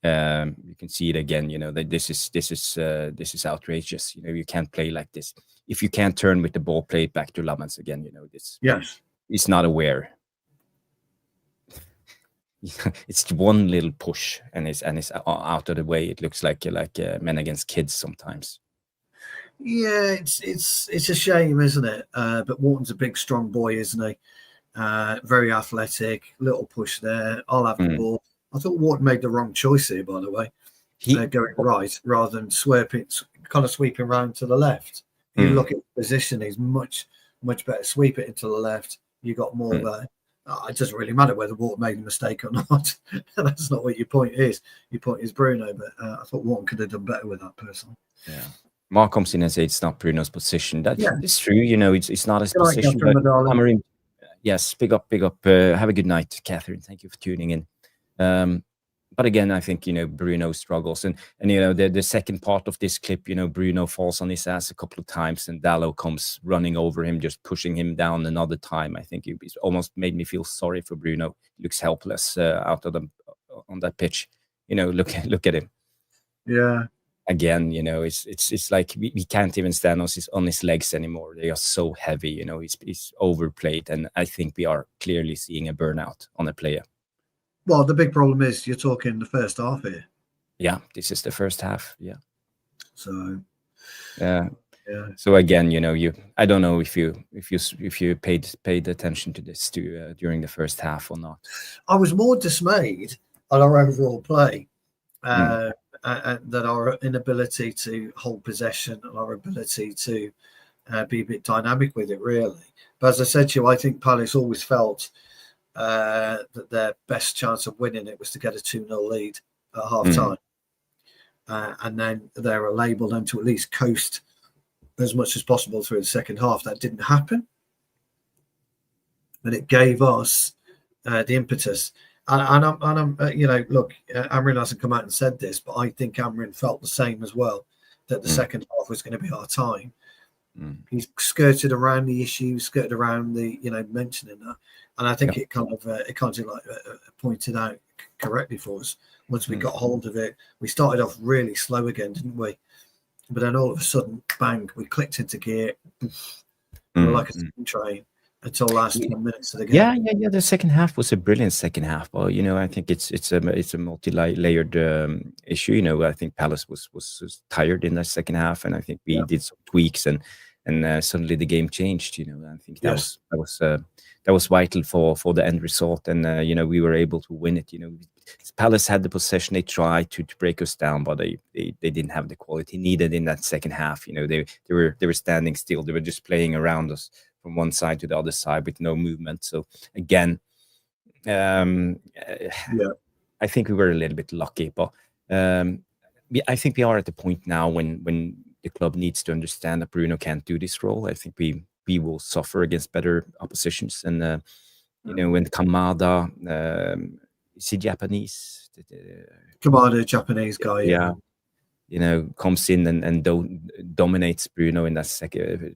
Speaker 1: You can see it again. That this is outrageous. You can't play like this. If you can't turn with the ball, play it back to Lammens again. This.
Speaker 2: Yes,
Speaker 1: he's not aware. it's one little push and it's out of the way. It looks like men against kids sometimes.
Speaker 2: Yeah, it's a shame, isn't it? But Wharton's a big, strong boy, isn't he? Very athletic. Little push there. I'll have the ball. I thought Wharton made the wrong choice here, by the way. Going right rather than sweeping around to the left. You look at the position; he's much better. Sweep it into the left. You got more there. It doesn't really matter whether Wharton made a mistake or not. That's not what your point is. Your point is Bruno, but I thought Wharton could have done better with that personally.
Speaker 1: Yeah. Mark comes in and says it's not Bruno's position. That is true. It's not his position. But Amorim, yes, big up. Have a good night, Catherine. Thank you for tuning in. But again, I think Bruno struggles, and the second part of this clip, Bruno falls on his ass a couple of times, and Dalot comes running over him, just pushing him down another time. I think it almost made me feel sorry for Bruno. He looks helpless on that pitch. Look at him.
Speaker 2: Yeah.
Speaker 1: Again, it's like he can't even stand on his legs anymore. They are so heavy. He's overplayed, and I think we are clearly seeing a burnout on a player.
Speaker 2: Well, the big problem is you're talking the first half here.
Speaker 1: Yeah, this is the first half. Yeah.
Speaker 2: So.
Speaker 1: Yeah. So again, I don't know if you paid attention to this during the first half or not.
Speaker 2: I was more dismayed at our overall play, and that our inability to hold possession and our ability to be a bit dynamic with it, really. But as I said to you, I think Palace always felt that their best chance of winning it was to get a 2-0 lead at half-time. And then they're labelled them to at least coast as much as possible through the second half. That didn't happen. And it gave us the impetus. And I'm look, Amorim hasn't come out and said this, but I think Amorim felt the same as well, that the second half was going to be our time. He's skirted around the issue, skirted around the, mentioning that. And I think it kind of pointed out correctly for us. Once we got hold of it, we started off really slow again, didn't we? But then all of a sudden, bang, we clicked into gear. We're like a steam train until the last 10 minutes of the game.
Speaker 1: Yeah. The second half was a brilliant second half. Well, I think it's a multi-layered issue. I think Palace was tired in the second half, and I think we did some tweaks, and suddenly the game changed. I think that was vital for the end result, and we were able to win it. Palace had the possession. They tried to break us down, but they didn't have the quality needed in that second half. They were standing still. They were just playing around us from one side to the other side with no movement. So again, I think we were a little bit lucky, but I think we are at the point now when the club needs to understand that Bruno can't do this role. I think we will suffer against better oppositions, and when Kamada, is he Japanese?
Speaker 2: Kamada, Japanese guy.
Speaker 1: Yeah. Comes in and dominates Bruno in that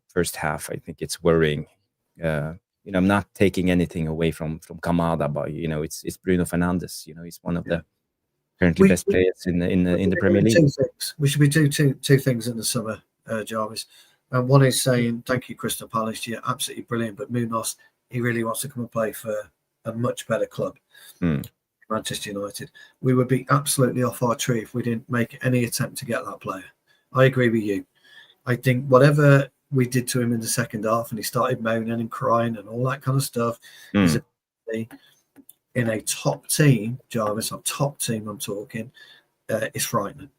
Speaker 1: first half. I think it's worrying. I'm not taking anything away from Kamada, but it's Bruno Fernandes. He's one of the currently best players in the Premier League.
Speaker 2: We should be doing two things in the summer, Jarvis. One is saying thank you, Crystal Palace. You're absolutely brilliant, but Munoz, he really wants to come and play for a much better club. Manchester United. We would be absolutely off our tree if we didn't make any attempt to get that player. I agree with you. I think whatever we did to him in the second half, and he started moaning and crying and all that kind of stuff, is in a top team, Jarvis, a top team I'm talking, is frightening.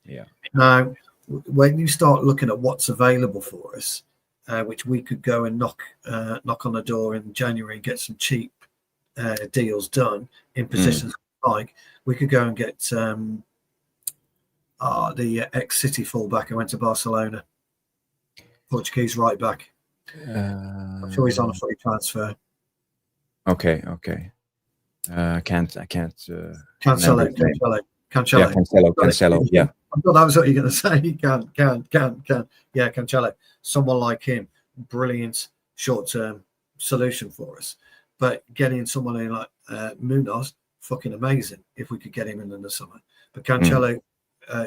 Speaker 1: Yeah.
Speaker 2: Now, when you start looking at what's available for us, which we could go and knock on the door in January and get some cheap deals done in positions like we could go and get the ex-City fullback who went to Barcelona, Portuguese right back. I'm sure he's on a free transfer.
Speaker 1: Okay. Can't.
Speaker 2: Cancelo.
Speaker 1: Yeah, Cancelo. Yeah.
Speaker 2: I thought that was what you're going to say. Can. Yeah, Cancelo. Someone like him, brilliant short-term solution for us. But getting someone in like Munoz, fucking amazing if we could get him in the summer. But Cancelo,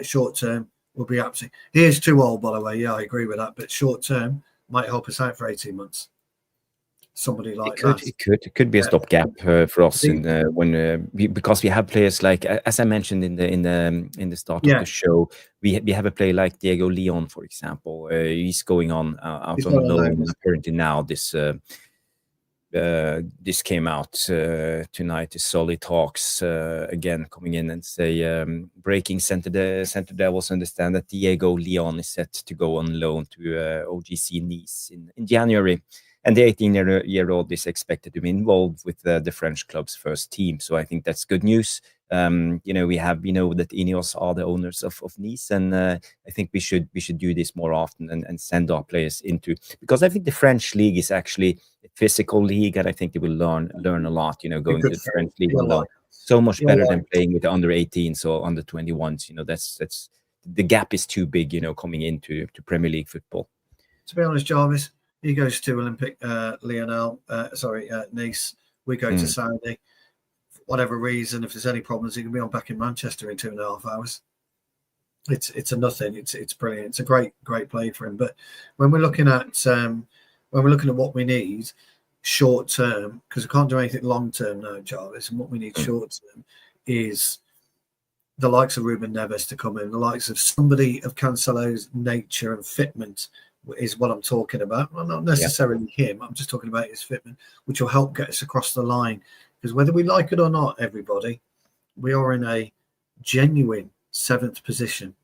Speaker 2: short term, will be absolutely. He is too old, by the way. Yeah, I agree with that. But short term might help us out for 18 months. somebody like
Speaker 1: It
Speaker 2: that.
Speaker 1: could be a stopgap for us
Speaker 2: The-
Speaker 1: because we have players like, as I mentioned in the start of
Speaker 2: yeah,
Speaker 1: the show, we have a player like Diego Leon, for example. He's going on out
Speaker 2: he's
Speaker 1: on
Speaker 2: not on
Speaker 1: loan
Speaker 2: notice.
Speaker 1: apparently now. This came out tonight. The Solly talks again coming in and say breaking center Devils understand that Diego Leon is set to go on loan to OGC Nice in January. And the 18-year-old is expected to be involved with the French club's first team. So I think that's good news. We know that Ineos are the owners of Nice, and I think we should do this more often and send our players into, because I think the French league is actually a physical league, and I think they will learn a lot. Going to the French league on loan, so much better than playing with the under 18s or under 21s. That's the gap is too big. Coming into Premier League football.
Speaker 2: To be honest, Jarvis, he goes to Olympic Nice. We go to Saudi. For whatever reason, if there's any problems, he can be on back in Manchester in 2.5 hours. It's a nothing. It's brilliant. It's a great play for him. But when we're looking at what we need short term, because we can't do anything long term now, Jarvis, and what we need short term is the likes of Ruben Neves to come in, the likes of somebody of Cancelo's nature and fitment is what I'm talking about. Well, not necessarily him. I'm just talking about his fitment, which will help get us across the line. Because whether we like it or not, everybody, we are in a genuine 7th position.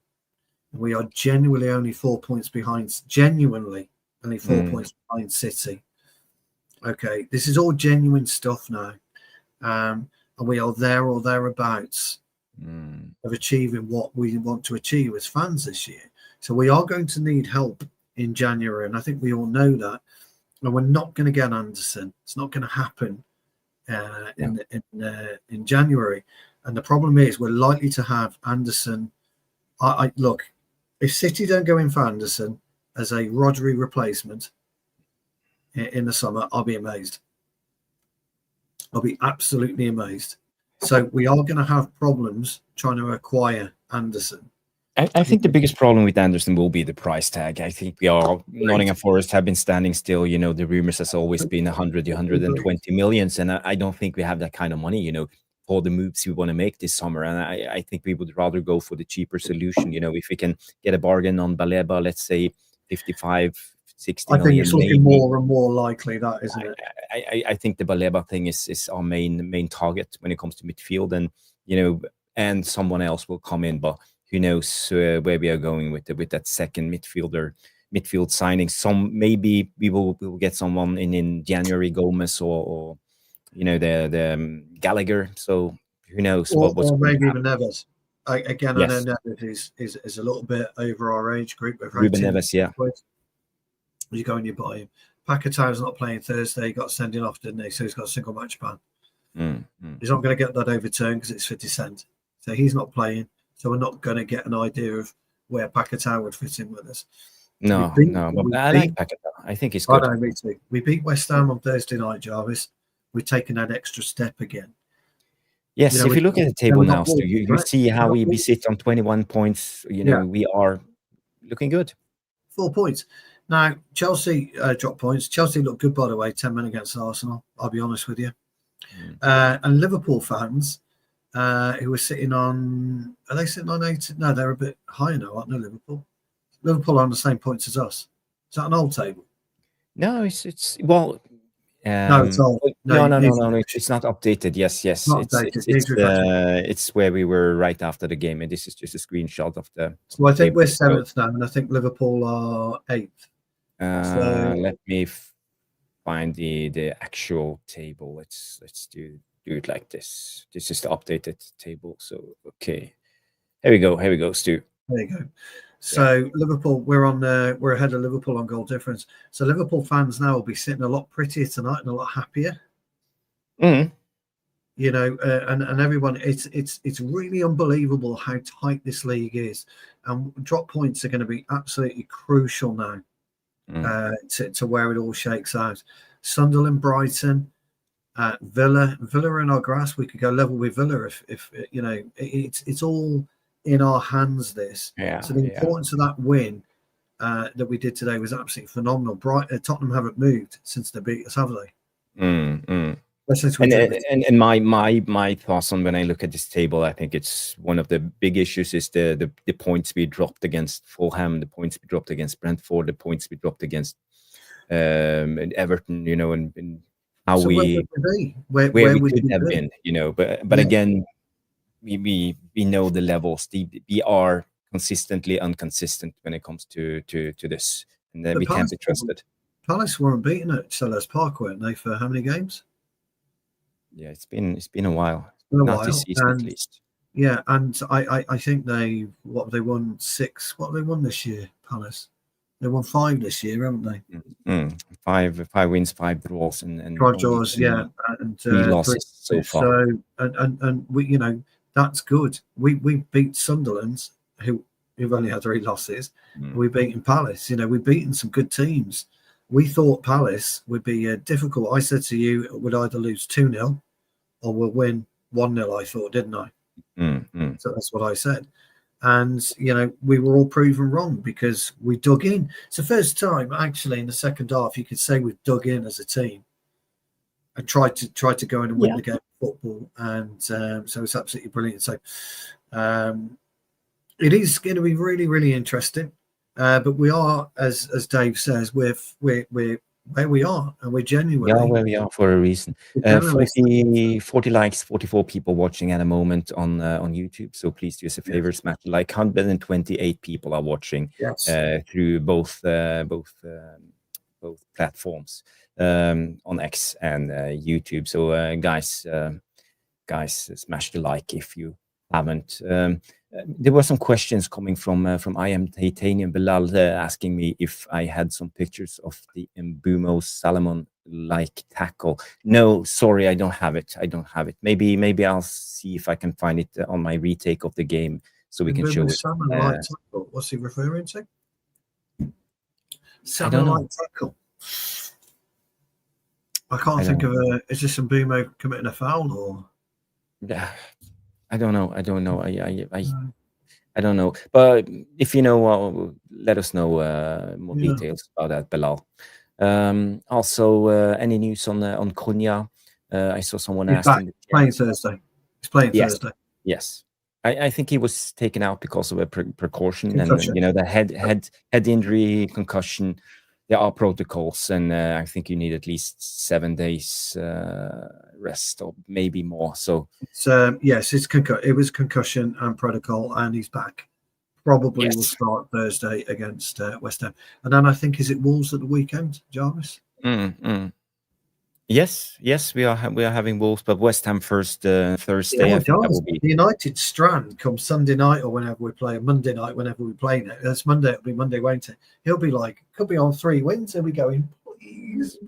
Speaker 2: We are genuinely only 4 points behind. Genuinely only 4 points behind City. Okay, this is all genuine stuff now, and we are there or thereabouts of achieving what we want to achieve as fans this year. So we are going to need help in January, and I think we all know that. And we're not going to get Anderson. It's not going to happen in January. And the problem is, we're likely to have Anderson. I look, if City don't go in for Anderson as a Rodri replacement in the summer, I'll be amazed. I'll be absolutely amazed. So we are going to have problems trying to acquire Anderson.
Speaker 1: I think the biggest problem with Anderson will be the price tag. I think Nottingham Forest have been standing still. The rumors has always been 120 millions, and I don't think we have that kind of money, for the moves we want to make this summer. And I think we would rather go for the cheaper solution. If we can get a bargain on Baleba, let's say 55, 60 million.
Speaker 2: I think it's looking more and more likely that, isn't it?
Speaker 1: I think the Baleba thing is our main target when it comes to midfield, and someone else will come in, but who knows where we are going with that second midfield signing. Maybe we will get someone in January, Gomez or the Gallagher. So who knows?
Speaker 2: Or maybe even Neves. Again, yes. I know Neves is a little bit over our age group.
Speaker 1: Ruben Neves, yeah.
Speaker 2: You go and you buy him. Paquetã's not playing Thursday. He got sending off, didn't he? So he's got a single match ban. He's not going to get that overturned because it's 50 cent. So he's not playing. So we're not going to get an idea of where Paquetá would fit in with us.
Speaker 1: No. But I like Paquetá. I think he's good.
Speaker 2: I know, me too. We beat West Ham on Thursday night, Jarvis. We've taken that extra step again.
Speaker 1: Yes, if you look at the table now, Stu, you see how we sit on 21 points. We are looking good.
Speaker 2: 4 points. Now, Chelsea dropped points. Chelsea looked good, by the way, 10 men against Arsenal, I'll be honest with you. And Liverpool fans who were sitting on... Are they sitting on 8? No, they're a bit higher now, aren't they, Liverpool? Liverpool are on the same points as us. Is that an old table?
Speaker 1: No, it's well...
Speaker 2: no, it's old.
Speaker 1: No, it's not updated. Yes. It's where we were right after the game, and this is just a screenshot of the...
Speaker 2: So I think we're 7th now, and I think Liverpool are 8th.
Speaker 1: Let me find the actual table. Let's do it like this. This is the updated table. So okay, here we go, Stu.
Speaker 2: There you go. So Liverpool, we're ahead of Liverpool on goal difference. So Liverpool fans now will be sitting a lot prettier tonight and a lot happier. And everyone, it's really unbelievable how tight this league is, and drop points are going to be absolutely crucial now to where it all shakes out. Sunderland, Brighton, Villa in our grasp. We could go level with Villa if it's all in our hands. So the importance of that win that we did today was absolutely phenomenal. Tottenham haven't moved since they beat us, have they? Especially towards the end of the
Speaker 1: And my thoughts on when I look at this table, I think it's one of the big issues is the points we dropped against Fulham, the points we dropped against Brentford, the points we dropped against and Everton, and how
Speaker 2: So where would we be? Where
Speaker 1: we
Speaker 2: would
Speaker 1: could
Speaker 2: we
Speaker 1: have
Speaker 2: be?
Speaker 1: been, but
Speaker 2: Yeah.
Speaker 1: again, we know the levels. We are consistently inconsistent when it comes to this, and we can't be trusted.
Speaker 2: Palace were unbeaten at Selhurst Park, weren't they, for how many games?
Speaker 1: Yeah, it's been a while.
Speaker 2: It's been a
Speaker 1: Not
Speaker 2: while,
Speaker 1: this season,
Speaker 2: and
Speaker 1: at least.
Speaker 2: yeah, and I think they won 6. What have they won this year? Palace. They won 5 this year, haven't they?
Speaker 1: 5 wins, 5 draws, and
Speaker 2: 5 draws, yeah, and
Speaker 1: 3 losses so far.
Speaker 2: So and we, that's good. We beat Sunderland, who've only had 3 losses. We beaten Palace. We've beaten some good teams. We thought Palace would be difficult. I said to you, we'd either lose 2-0 or we'll win 1-0. I thought, didn't I? So that's what I said. And we were all proven wrong because we dug in. It's the first time actually in the second half you could say we've dug in as a team and tried to go in and win the game of football. And so it's absolutely brilliant. So it is going to be really, really interesting. But we are, as Dave says, we're where we are, and we're genuinely
Speaker 1: where we are for a reason. 40 likes, 44 people watching at a moment on YouTube. So please do us a favor, smash the like. 128 people are watching through both platforms on X and YouTube. So guys, smash the like if you haven't. There were some questions coming from I am Titanium Bilal asking me if I had some pictures of the Mbumo Salomon like tackle. No, sorry, I don't have it. Maybe I'll see if I can find it on my retake of the game so we can show it.
Speaker 2: Like tackle. What's he referring to?
Speaker 1: Salmon like
Speaker 2: tackle. I can't think of is this Mbumo committing a foul or?
Speaker 1: Yeah. I don't know. I don't know. But if you know, let us know more details about that, Bilal. Also, any news on Cunha? I saw someone asking.
Speaker 2: Playing Thursday. He's playing Thursday.
Speaker 1: Yes. I think he was taken out because of a precaution, concussion. And the head injury, concussion. There are protocols, and I think you need at least 7 days rest, or maybe more. So
Speaker 2: yes, it was concussion and protocol, and he's back. Probably will start Thursday against West Ham, and then I think is it Wolves at the weekend, Jarvis?
Speaker 1: Yes, we are having Wolves, but West Ham first Thursday. I think that will be
Speaker 2: the United Strand come Sunday night or whenever we play, Monday night whenever we play. That's Monday. It'll be Monday, won't it? He'll be like, could be on 3 wins. He'll be going, please.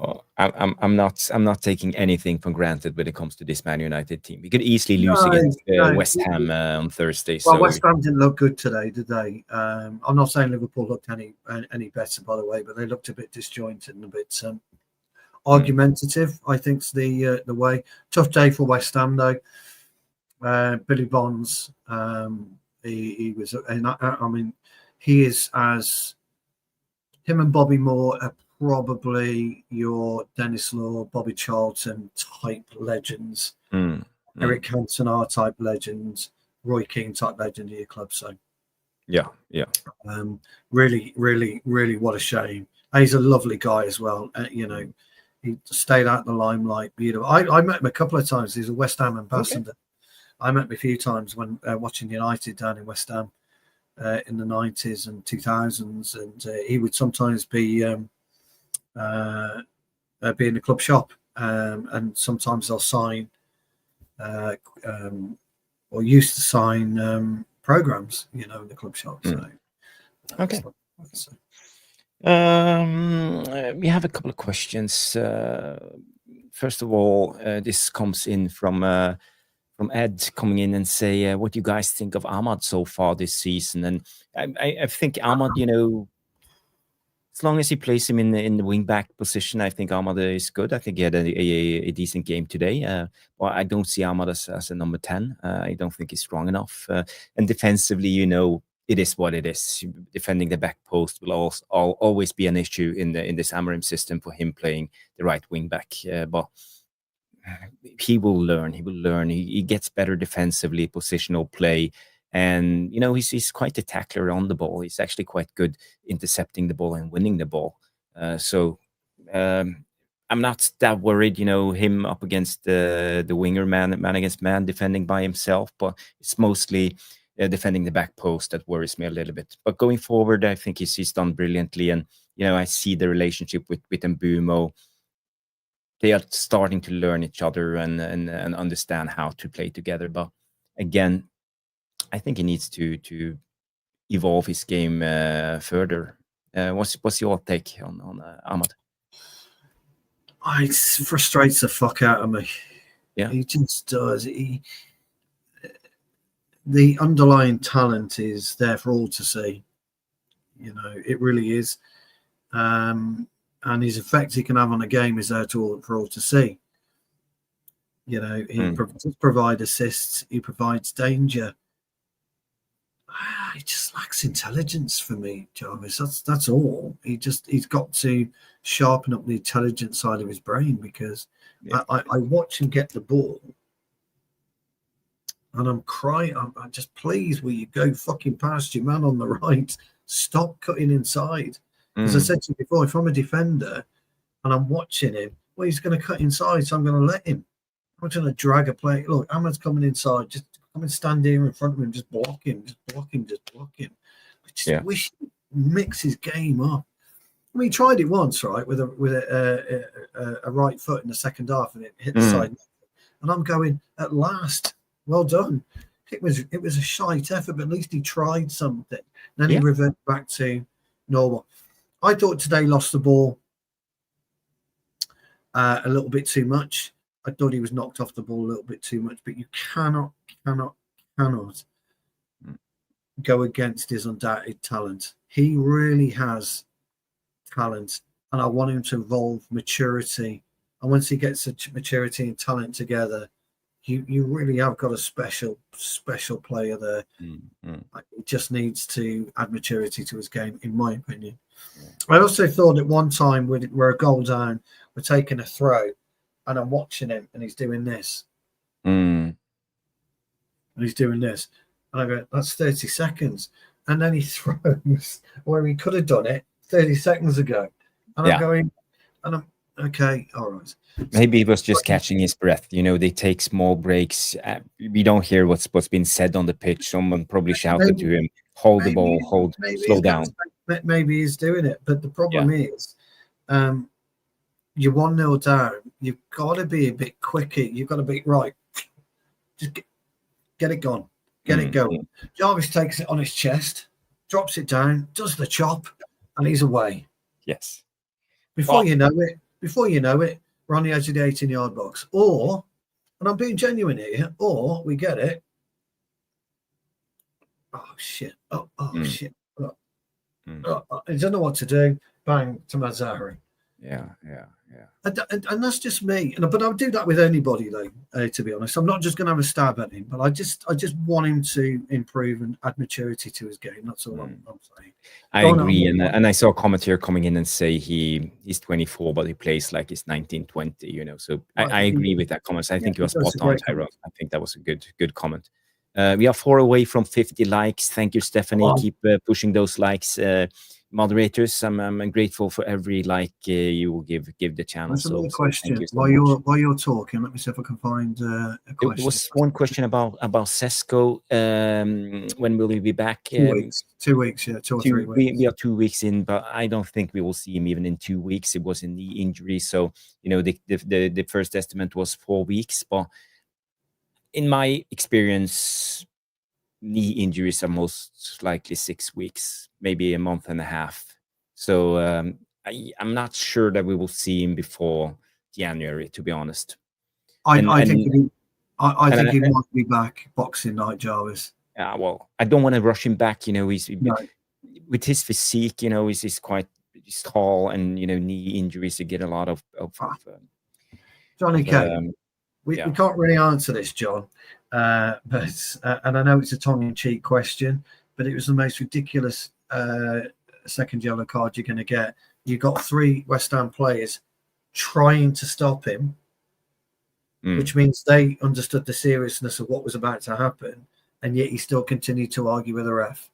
Speaker 1: Oh, I'm not taking anything for granted when it comes to this Man United team. We could easily lose against West Ham on Thursday.
Speaker 2: Well, West Ham didn't look good today, did they? I'm not saying Liverpool looked any better, by the way, but they looked a bit disjointed and a bit argumentative. I think's the way. Tough day for West Ham though. Billy Bonds, he was. I mean, he is as him and Bobby Moore are probably your Dennis Law, Bobby Charlton type legends, Eric Cantona type legends, Roy Keane type legend of your club. So,
Speaker 1: yeah.
Speaker 2: Really, really, really, what a shame. And he's a lovely guy as well. He stayed out in the limelight. Beautiful. I met him a couple of times. He's a West Ham ambassador. Okay. I met him a few times when watching United down in West Ham in the 90s and 2000s, and he would sometimes be in the club shop, and sometimes they'll sign or used to sign programs, in the club shop. So,
Speaker 1: okay. We have a couple of questions. First of all, this comes in from Ed coming in and say, what do you guys think of Ahmad so far this season? And I think Ahmad, as long as he plays him in the wing back position, I think Ahmad is good. I think he had a decent game today. Well, I don't see Ahmad as a number 10. I don't think he's strong enough. And defensively, it is what it is. Defending the back post will always be an issue in this Amorim system for him playing the right wing back. But he will learn. He gets better defensively, positional play, and he's quite a tackler on the ball. He's actually quite good intercepting the ball and winning the ball. So I'm not that worried. Him up against the winger, man against man, defending by himself. But it's mostly defending the back post that worries me a little bit. But going forward, I think he's done brilliantly, and I see the relationship with Mbeumo. They are starting to learn each other and understand how to play together. But again, I think he needs to evolve his game further. What's your take on Ahmad?
Speaker 2: It frustrates the fuck out of me.
Speaker 1: Yeah,
Speaker 2: he just does. The underlying talent is there for all to see. It really is. And his effect he can have on a game is there for all to see. He provides assists, he provides danger. He just lacks intelligence for me, Jarvis. That's all. He's got to sharpen up the intelligent side of his brain, because I watch him get the ball, and I'm crying. I'm just, please, will you go fucking past your man on the right? Stop cutting inside. As I said to you before, if I'm a defender and I'm watching him, well, he's going to cut inside, so I'm going to let him. I'm not going to drag a play. Look, Ahmad's coming inside. Just come and stand here in front of him. Just block him. I just wish he'd mix his game up. I mean, he tried it once, right, with a right foot in the second half, and it hit the side. And I'm going, at last, well done. It was a shite effort, but at least he tried something. Then he reverted back to normal. I thought today lost the ball a little bit too much. I thought he was knocked off the ball a little bit too much, but you cannot go against his undoubted talent. He really has talent, and I want him to evolve maturity. And once he gets the maturity and talent together, you really have got a special player there. He just needs to add maturity to his game, in my opinion. I also thought at one time we're a goal down, we're taking a throw, and I'm watching him, and he's doing this. And he's doing this. And I go, that's 30 seconds. And then he throws where he could have done it 30 seconds ago. And I'm going, and I'm, okay, all right.
Speaker 1: Maybe he was just catching his breath. They take small breaks. We don't hear what's been said on the pitch. Someone probably shouted to him, hold the ball, slow down.
Speaker 2: Maybe he's doing it. But the problem is, you're 1-0 down. You've got to be a bit quicker. You've got to be, right, just get it gone. Get it going. Jarvis takes it on his chest, drops it down, does the chop, and he's away.
Speaker 1: Yes.
Speaker 2: Before you know it, we're on the edge of the 18-yard box. Or, and I'm being genuine here, or we get it. Oh, shit. Shit. He doesn't know what to do. Bang, to Mazzari.
Speaker 1: Yeah.
Speaker 2: And that's just me. But I'll do that with anybody, though, to be honest. I'm not just going to have a stab at him, but I just want him to improve and add maturity to his game. That's all I'm saying.
Speaker 1: I agree. And I saw a commentator coming in and say he's 24, but he plays like he's 19, 20, So I agree with that comment. I think he was spot on, Tyrone. I think that was a good comment. We are 4 away from 50 likes. Thank you, Stephanie.
Speaker 2: Wow.
Speaker 1: Keep pushing those likes. Moderators, I'm grateful for every like you will give the channel.
Speaker 2: That's another question. While you're talking, let me see if I can find a question.
Speaker 1: There was one question about Sesko. When will he be back?
Speaker 2: 2 weeks. 2 weeks, yeah, 2 or 3 weeks.
Speaker 1: We are 2 weeks in, but I don't think we will see him even in 2 weeks. It was a knee injury, so the first estimate was 4 weeks. But in my experience, knee injuries are most likely 6 weeks, maybe a month and a half. So I'm not sure that we will see him before January, to be honest.
Speaker 2: I think he might be back Boxing Night, Jarvis.
Speaker 1: Yeah, well, I don't want to rush him back. He's with his physique. He's tall, and knee injuries. You get a lot of
Speaker 2: Johnny K. We can't really answer this, John. But and I know it's a tongue-in-cheek question, but it was the most ridiculous second yellow card you're going to get. You got 3 West Ham players trying to stop him, which means they understood the seriousness of what was about to happen, and yet he still continued to argue with the ref.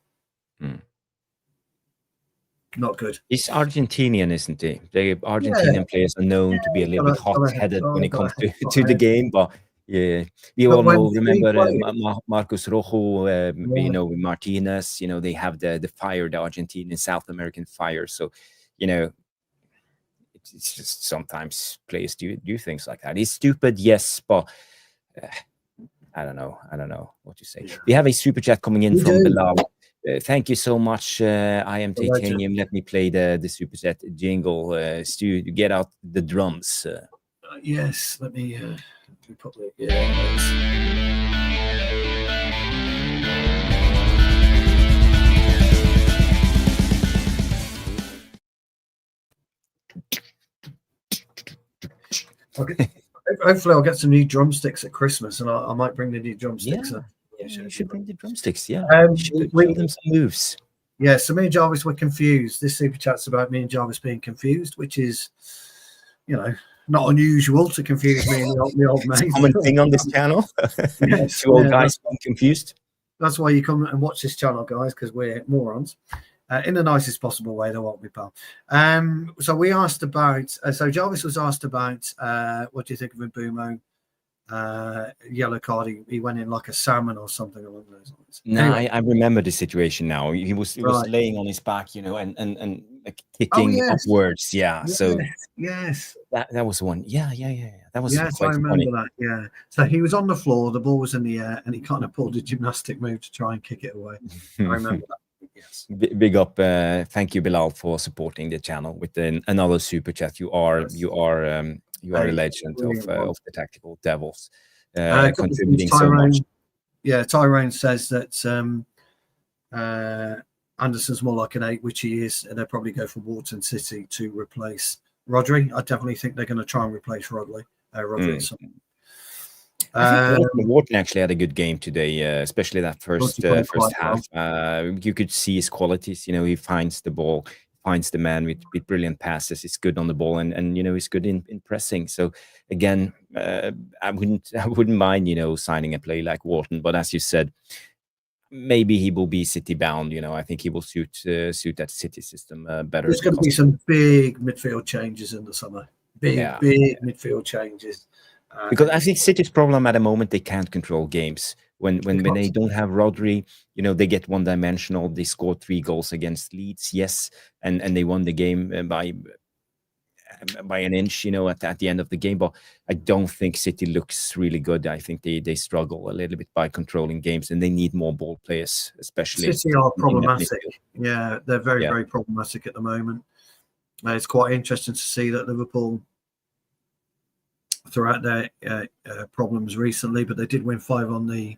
Speaker 2: Not good.
Speaker 1: He's Argentinian, isn't he? The Argentinian players are known to be a little bit hot-headed when it comes to the game, but yeah, we all know. Remember Marcos Rojo, you know, Martinez. You know, they have the fire, the Argentinian South American fire. So, you know, it's just sometimes players do things like that. It's stupid, yes, but I don't know what to say. Yeah. We have a super chat coming in from Bilal. Thank you so much. I am Titanium. Let me play the super chat jingle. Stu, you get out the drums.
Speaker 2: Yes, let me put the hopefully I'll get some new drumsticks at Christmas, and I might bring the new drumsticks.
Speaker 1: Yeah, you should bring the drumsticks. Yeah, show them some moves.
Speaker 2: Yeah, so me and Jarvis were confused. This super chat's about me and Jarvis being confused, which is, you know, not unusual to confuse me and the old mate.
Speaker 1: Common thing on this channel.
Speaker 2: Yes,
Speaker 1: 2 old guys being confused.
Speaker 2: That's why you come and watch this channel, guys, because we're morons. In the nicest possible way, though, aren't we, pal? So we asked about. So Jarvis was asked about what do you think of Mbumo? Yellow card. He went in like a salmon or something along those lines.
Speaker 1: No, anyway. I remember the situation now. He was laying on his back, you know, and like kicking upwards. Yeah. So
Speaker 2: yes,
Speaker 1: that was one. Yeah. That was
Speaker 2: quite I remember funny. That. Yeah. So he was on the floor. The ball was in the air, and he kind of pulled a gymnastic move to try and kick it away. I remember that. Yes.
Speaker 1: Big up. Thank you, Bilal, for supporting the channel with another super chat. You are a legend of the Tactical Devils, contributing so much.
Speaker 2: Yeah, Tyrone says that Anderson's more like an 8, which he is, and they'll probably go for Wharton City to replace Rodri. I definitely think they're going to try and replace Rodri.
Speaker 1: I think Wharton actually had a good game today, especially that first half. You could see his qualities. You know, he finds the ball, finds the man with brilliant passes. He's good on the ball, and you know, he's good in pressing. So again, I wouldn't mind, you know, signing a player like Wharton. But as you said, maybe he will be City bound. You know, I think he will suit that City system better.
Speaker 2: There's going to be some big midfield changes in the summer. Big midfield changes.
Speaker 1: Because I think City's problem at the moment, they can't control games. When they don't have Rodri, you know, they get one-dimensional. They scored 3 goals against Leeds, yes, and they won the game by an inch, you know, at the end of the game. But I don't think City looks really good. I think they struggle a little bit by controlling games, and they need more ball players, especially.
Speaker 2: City are problematic. Yeah, they're very problematic at the moment. It's quite interesting to see that Liverpool, throughout their problems recently, but they did win 5 on the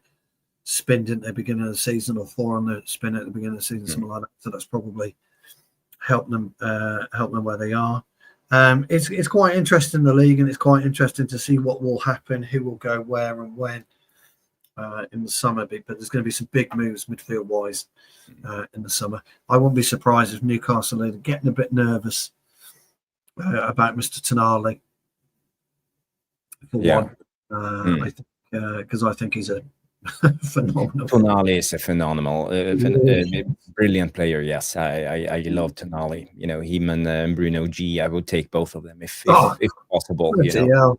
Speaker 2: spin, didn't they, beginning of the season, or 4 on the spin at the beginning of the season, something like that. So that's probably helped them where they are. It's quite interesting, the league, and it's quite interesting to see what will happen, who will go where and when in the summer. But there's going to be some big moves midfield wise in the summer. I wouldn't be surprised if Newcastle are getting a bit nervous about Mr. Tonali. For one, I think because I think he's a phenomenal.
Speaker 1: Tonali is a phenomenal, brilliant player. Yes, I love Tonali. You know, him and Bruno G. I would take both of them if possible. You know?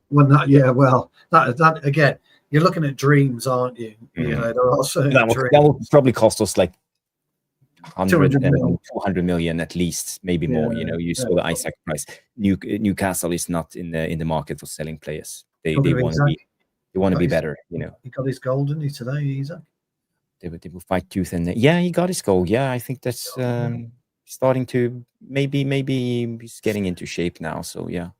Speaker 2: That again, you're looking at dreams, aren't you? You know, there are also
Speaker 1: that will probably cost us like 200 million at least, maybe more. You know, you saw the Isaac price. Newcastle is not in the market for selling players. They want to be better. You know,
Speaker 2: he got his goal, didn't he, today, Isaac?
Speaker 1: They will fight tooth and nail. Yeah, he got his goal. Yeah, I think that's starting to maybe he's getting into shape now. So yeah.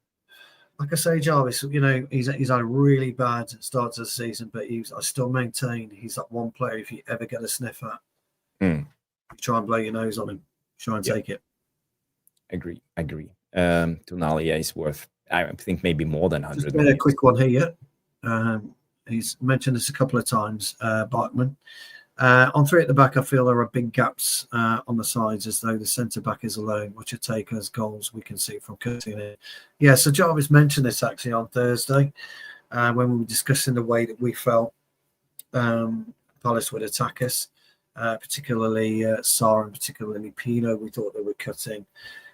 Speaker 2: Like I say, Jarvis, you know, he's had a really bad start to the season, but I still maintain he's that one player if you ever get a sniff at. You try and blow your nose on him. Try and take it.
Speaker 1: Agree. Tonali is worth, I think, maybe more than 100
Speaker 2: Just
Speaker 1: million.
Speaker 2: A quick one here. He's mentioned this a couple of times, Barkman. On three at the back, I feel there are big gaps on the sides, as though the centre back is alone, which are taken as goals we can see from cutting it. Yeah, so Jarvis mentioned this actually on Thursday when we were discussing the way that we felt Palace would attack us, particularly Sarr and particularly Pino. We thought they were cutting.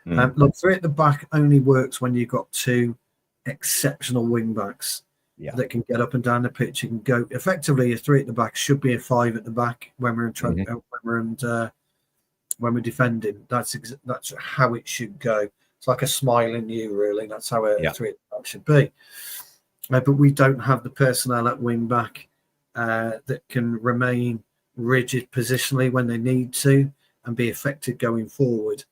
Speaker 2: Look, three at the back only works when you've got two exceptional wing backs that can get up and down the pitch. You can go effectively. A three at the back should be a five at the back when we're when we're defending. That's how it should go. It's like a smiling U, really. That's how a three at the back should be. But we don't have the personnel at wing back that can remain rigid positionally when they need to and be effective going forward.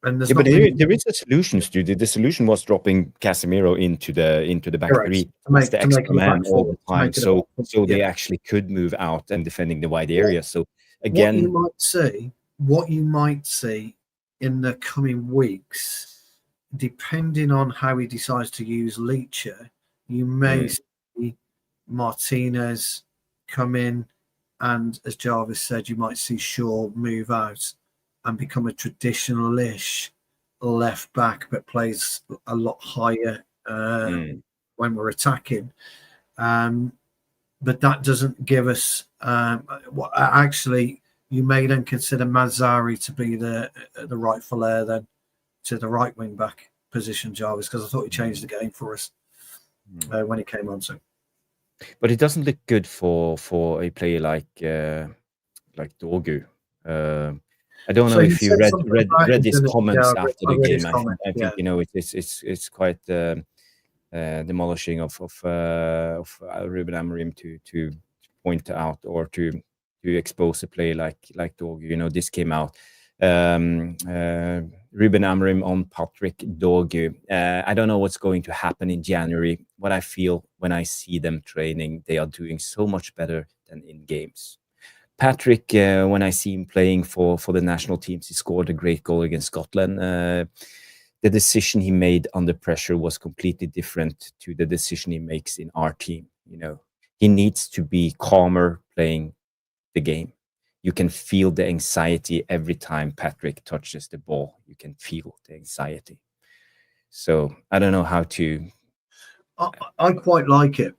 Speaker 2: And there's
Speaker 1: but there is a solution, Stu. The solution was dropping Casemiro into the back three. That's the extra man all the time, so they actually could move out and defending the wide area. So again,
Speaker 2: what you might see in the coming weeks, depending on how he decides to use Ligt, you may see Martinez come in, and as Jarvis said, you might see Shaw move out and become a traditional-ish left back, but plays a lot higher when we're attacking. But that doesn't give us. Actually, you may then consider Mazzari to be the rightful heir then to the right wing back position, Jarvis, because I thought he changed the game for us when he came on. So,
Speaker 1: but it doesn't look good for a player like Dorgu. I don't know if you read his comments after the game. I think it's quite demolishing of Ruben Amorim to point out or to expose a player like Dorgu. This came out. Ruben Amorim on Patrick Dorgu. I don't know what's going to happen in January. What I feel when I see them training, they are doing so much better than in games. Patrick, when I see him playing for the national teams, he scored a great goal against Scotland. The decision he made under pressure was completely different to the decision he makes in our team. He needs to be calmer playing the game. You can feel the anxiety every time Patrick touches the ball. You can feel the anxiety. So I don't know how to.
Speaker 2: I quite like it.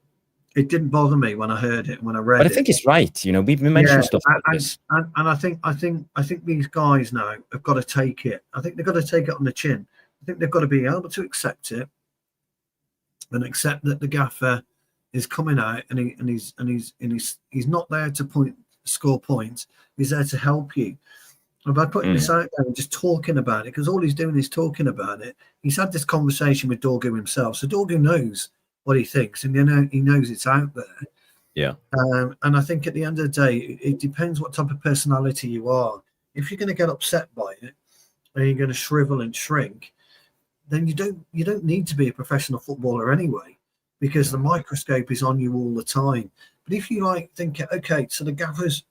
Speaker 2: It didn't bother me when I heard it, when I read it.
Speaker 1: But I think it's right. We mentioned stuff like this.
Speaker 2: And I think these guys now have got to take it. I think they've got to take it on the chin. I think they've got to be able to accept it and accept that the gaffer is coming out and he's not there to score points. He's there to help you. And by putting this out there and just talking about it, because all he's doing is talking about it. He's had this conversation with Dorgu himself, so Dorgu knows what he thinks, and he knows it's out there.
Speaker 1: Yeah.
Speaker 2: And I think at the end of the day, it depends what type of personality you are. If you're going to get upset by it and you're going to shrivel and shrink, then you don't need to be a professional footballer anyway, because the microscope is on you all the time. But if you think, okay, so the gaffer's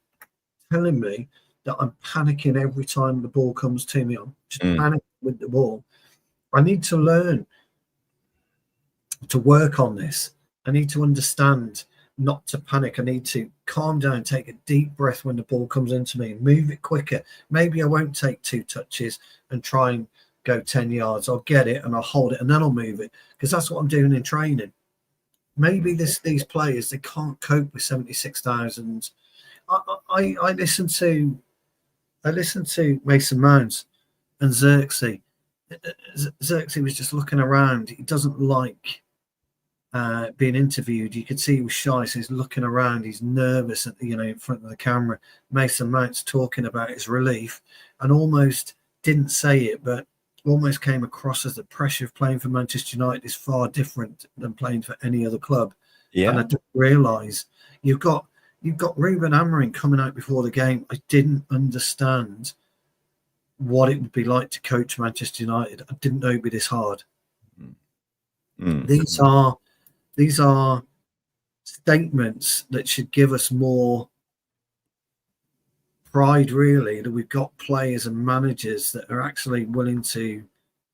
Speaker 2: telling me that I'm panicking every time the ball comes to me, I'm just panicking with the ball. I need to learn to work on this. I need to understand not to panic. I need to calm down, take a deep breath when the ball comes into me, move it quicker. Maybe I won't take 2 touches and try and go 10 yards. I'll get it and I'll hold it and then I'll move it, because that's what I'm doing in training. Maybe these players, they can't cope with 76,000. I listened to Mason Mount and Zirkzee. Zirkzee was just looking around. He doesn't like being interviewed. You could see he was shy, so he's looking around. He's nervous, in front of the camera. Mason Mount's talking about his relief, and almost didn't say it, but almost came across as the pressure of playing for Manchester United is far different than playing for any other club. Yeah. And I didn't realise you've got Ruben Amorim coming out before the game. I didn't understand what it would be like to coach Manchester United. I didn't know it'd be this hard. These are statements that should give us more pride, really, that we've got players and managers that are actually willing to,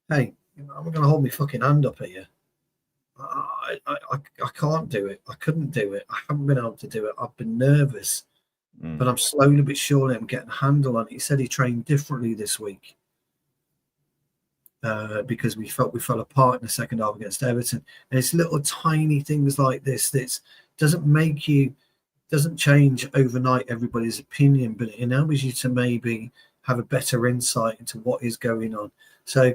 Speaker 2: hey, I'm going to hold my fucking hand up here. I can't do it. I couldn't do it. I haven't been able to do it. I've been nervous. but I'm slowly but surely I'm getting a handle on it. He said he trained differently this week because we fell apart in the second half against Everton. And it's little tiny things like this that doesn't change overnight everybody's opinion, but it enables you to maybe have a better insight into what is going on. So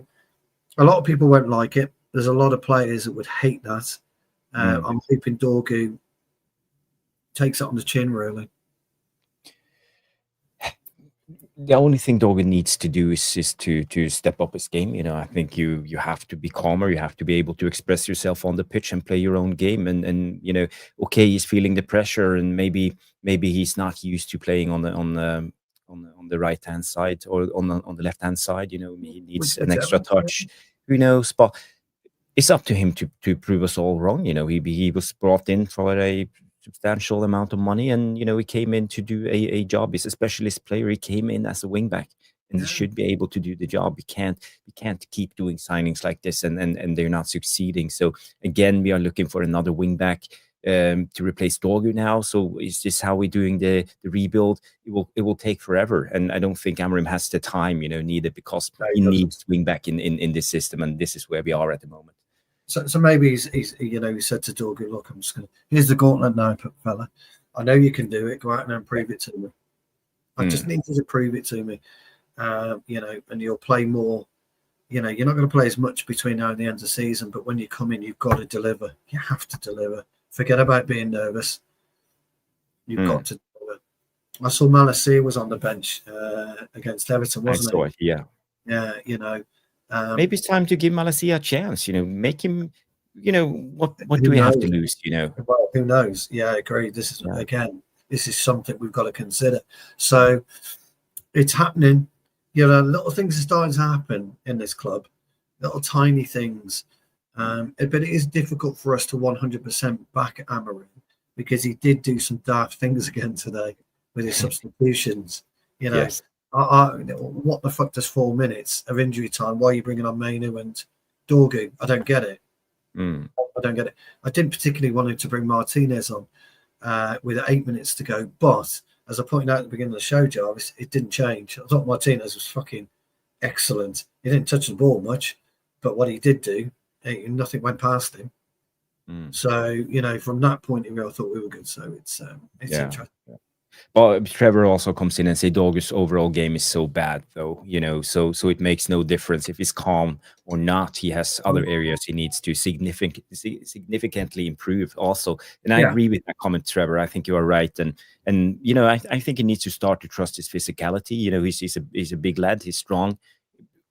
Speaker 2: a lot of people won't like it. There's a lot of players that would hate that. I'm hoping Dorgu takes it on the chin, really.
Speaker 1: The only thing Dorgu needs to do is to step up his game. I think you have to be calmer. You have to be able to express yourself on the pitch and play your own game. And okay, he's feeling the pressure, and maybe he's not used to playing on the right hand side or on the left hand side. He needs an extra touch. Who knows? But it's up to him to prove us all wrong. He was brought in for a substantial amount of money, and he came in to do a job. He's a specialist player. He came in as a wing back, and he should be able to do the job. We can't keep doing signings like this and they're not succeeding. So again, we are looking for another wing back to replace Dorgu now. So is this how we're doing the rebuild? It will take forever, and I don't think Amorim has the time needed, because he needs wing back in this system, and this is where we are at the moment.
Speaker 2: So maybe he said to Dorgu, look, I'm just here's the gauntlet now, fella. I know you can do it. Go out there and prove it to me. I just need you to prove it to me. And you'll play more. You're not going to play as much between now and the end of the season, but when you come in, you've got to deliver. You have to deliver. Forget about being nervous. You've got to deliver. I saw Malacia was on the bench against Everton, wasn't
Speaker 1: I saw it, yeah.
Speaker 2: Yeah,
Speaker 1: maybe it's time to give Malacia a chance. Make him. What do we have to lose?
Speaker 2: Well, who knows? Yeah, I agree. This is this is something we've got to consider. So it's happening. Little things are starting to happen in this club, little tiny things. But it is difficult for us to 100% back Amorim, because he did do some daft things again today with his substitutions.
Speaker 1: Yes.
Speaker 2: What the fuck does 4 minutes of injury time? Why are you bringing on Mainu and Dorgu? I don't get it. I don't get it. I didn't particularly want him to bring Martinez on with 8 minutes to go, but as I pointed out at the beginning of the show, Jarvis, it didn't change. I thought Martinez was fucking excellent. He didn't touch the ball much, but what he did do, nothing went past him. So from that point of view, I thought we were good. So it's interesting.
Speaker 1: Yeah. But Trevor also comes in and say Dorgu's overall game is so bad, though, so it makes no difference if he's calm or not. He has other areas he needs to significantly improve also. And I agree with that comment, Trevor. I think you are right. And I think he needs to start to trust his physicality. He's a big lad. He's strong.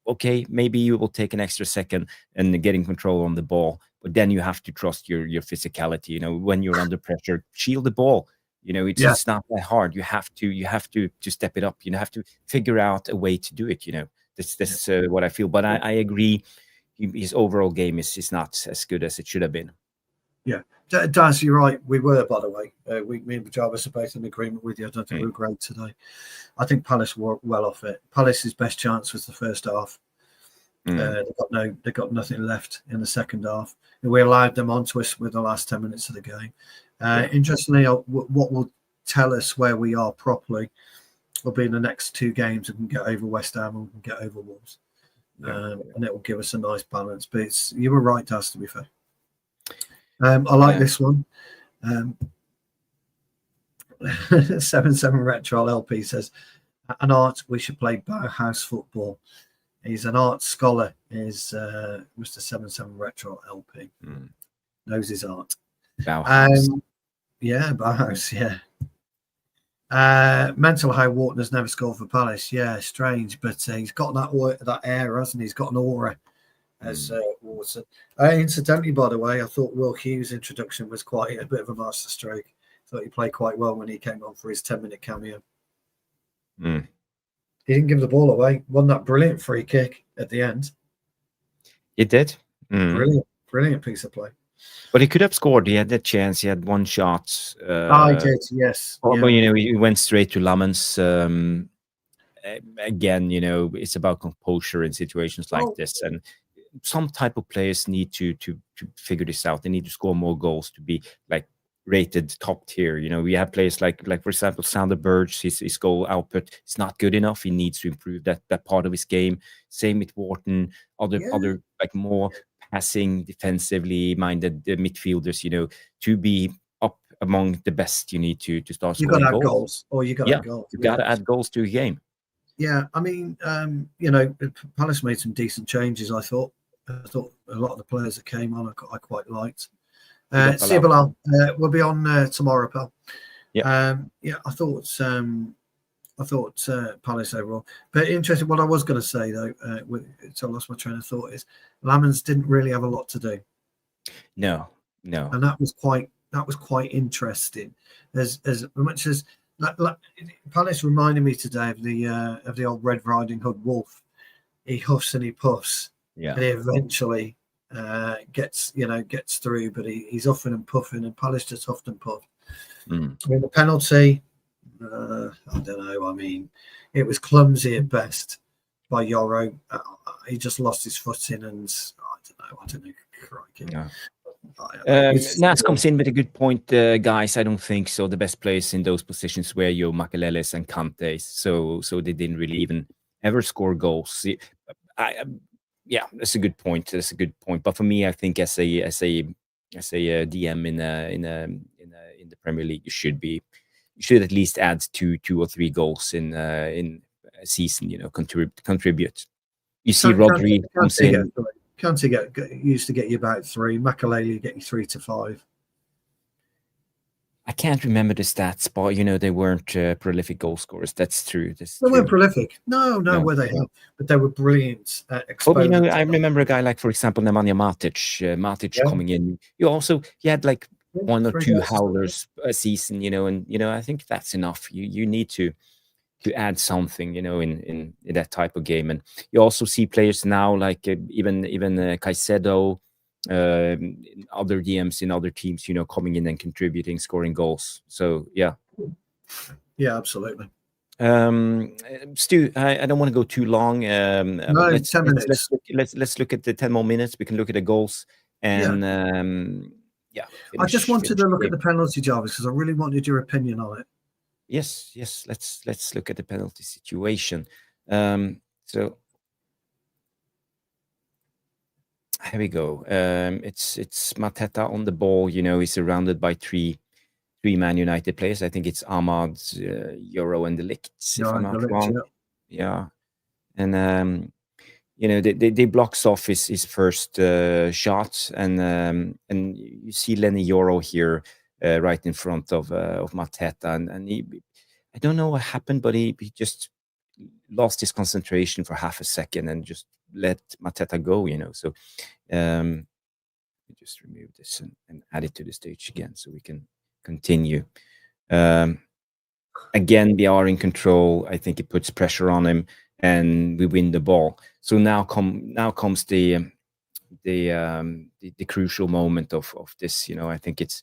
Speaker 1: Okay, maybe you will take an extra second and getting control on the ball, but then you have to trust your physicality. When you're under pressure, shield the ball. It's not that hard. You have to step it up. You have to figure out a way to do it. That's what I feel. But I agree. His overall game is not as good as it should have been.
Speaker 2: Yeah, Daz, you're right. We were, by the way. Me and Jarvis are both in agreement with you. I don't think we were great today. I think Palace were well off it. Palace's best chance was the first half. They got nothing left in the second half. We allowed them onto us with the last 10 minutes of the game. Interestingly, what will tell us where we are properly will be in the next two games. We can get over West Ham and we can get over Wolves. And it will give us a nice balance. But you were right, Daz, to be fair. I like this one. 77 Retro LP says, an art, we should play Bauhaus football. He's an art scholar, is Mr. 77 Retro LP. Knows his art.
Speaker 1: Bauhaus.
Speaker 2: Bauhaus, mental high Wharton has never scored for Palace. Yeah, strange, but he's got that air, hasn't he? He's got an aura as Wharton. Incidentally, by the way, I thought Will Hughes' introduction was quite a bit of a masterstroke. Thought he played quite well when he came on for his 10-minute cameo. He didn't give the ball away. Won that brilliant free kick at the end.
Speaker 1: He did.
Speaker 2: Brilliant piece of play.
Speaker 1: But he could have scored. He had the chance. He had one shot.
Speaker 2: I did, yes.
Speaker 1: But he went straight to Lammens. Again, it's about composure in situations like this, and some type of players need to figure this out. They need to score more goals to be like rated top tier. You know, we have players like for example, Sander Berge. His goal output is not good enough. He needs to improve that part of his game. Same with Wharton. Other like more passing, defensively minded midfielders. You know, to be up among the best, you need to start
Speaker 2: You got
Speaker 1: scoring
Speaker 2: to have
Speaker 1: goals.
Speaker 2: goals, or you got to have goals.
Speaker 1: You got to add goals to a game.
Speaker 2: Yeah, I mean, you know, Palace made some decent changes. I thought a lot of the players that came on, I quite liked. Bilal will be on tomorrow, pal.
Speaker 1: Yeah,
Speaker 2: I thought Palace overall, but interesting. What I was going to say though, so I lost my train of thought, is Lamens didn't really have a lot to do.
Speaker 1: No,
Speaker 2: and that was quite interesting. As much as Palace reminded me today of the old Red Riding Hood wolf. He huffs and he puffs, and he eventually gets through, but he's huffing and puffing, and Palace just huffed and puffed. I mean, the penalty, I don't know. I mean, it was clumsy at best by Yoro. He just lost his footing, and I don't know. Crikey.
Speaker 1: Yeah. Nas comes in with a good point, guys. I don't think so. The best players in those positions were Yo Makaleles and Kantes, so they didn't really even ever score goals. Yeah, that's a good point. That's a good point. But for me, I think as a DM in the Premier League, you should at least add two or three goals in a season. You know, contribute. You see, Rodri comes in.
Speaker 2: Kante used to get you about 3. Makalele get you 3 to 5.
Speaker 1: I can't remember the stats, but you know they weren't prolific goal scorers. That's true.
Speaker 2: They weren't prolific. No, were they? But they were brilliant.
Speaker 1: Well, you know, I remember a guy like, for example, Nemanja Matic coming in. He had like 1 or 2 howlers a season, you know, and you know I think that's enough. You need to add something, you know, in that type of game. And you also see players now like even Caicedo, other DMs in other teams, you know, coming in and contributing, scoring goals. So yeah,
Speaker 2: absolutely.
Speaker 1: Stu, I don't want to go too long.
Speaker 2: No, 10 minutes.
Speaker 1: Let's look at the 10 more minutes. We can look at the goals and
Speaker 2: I just wanted to look at the penalty, Jarvis, because I really wanted your opinion on it.
Speaker 1: Yes. Let's look at the penalty situation. So here we go. It's Mateta on the ball. You know, he's surrounded by three Man United players. I think it's Ahmad, Yoro, and the Ligt, if I'm not wrong. Yeah. And you know, they blocks off his first shot, and you see Lenny Yoro here. Right in front of Mateta, and he, I don't know what happened, but he just lost his concentration for half a second and just let Mateta go, you know. So we just remove this and add it to the stage again so we can continue. Again, we are in control. I think it puts pressure on him, and we win the ball. So now comes the crucial moment of this. You know, I think it's.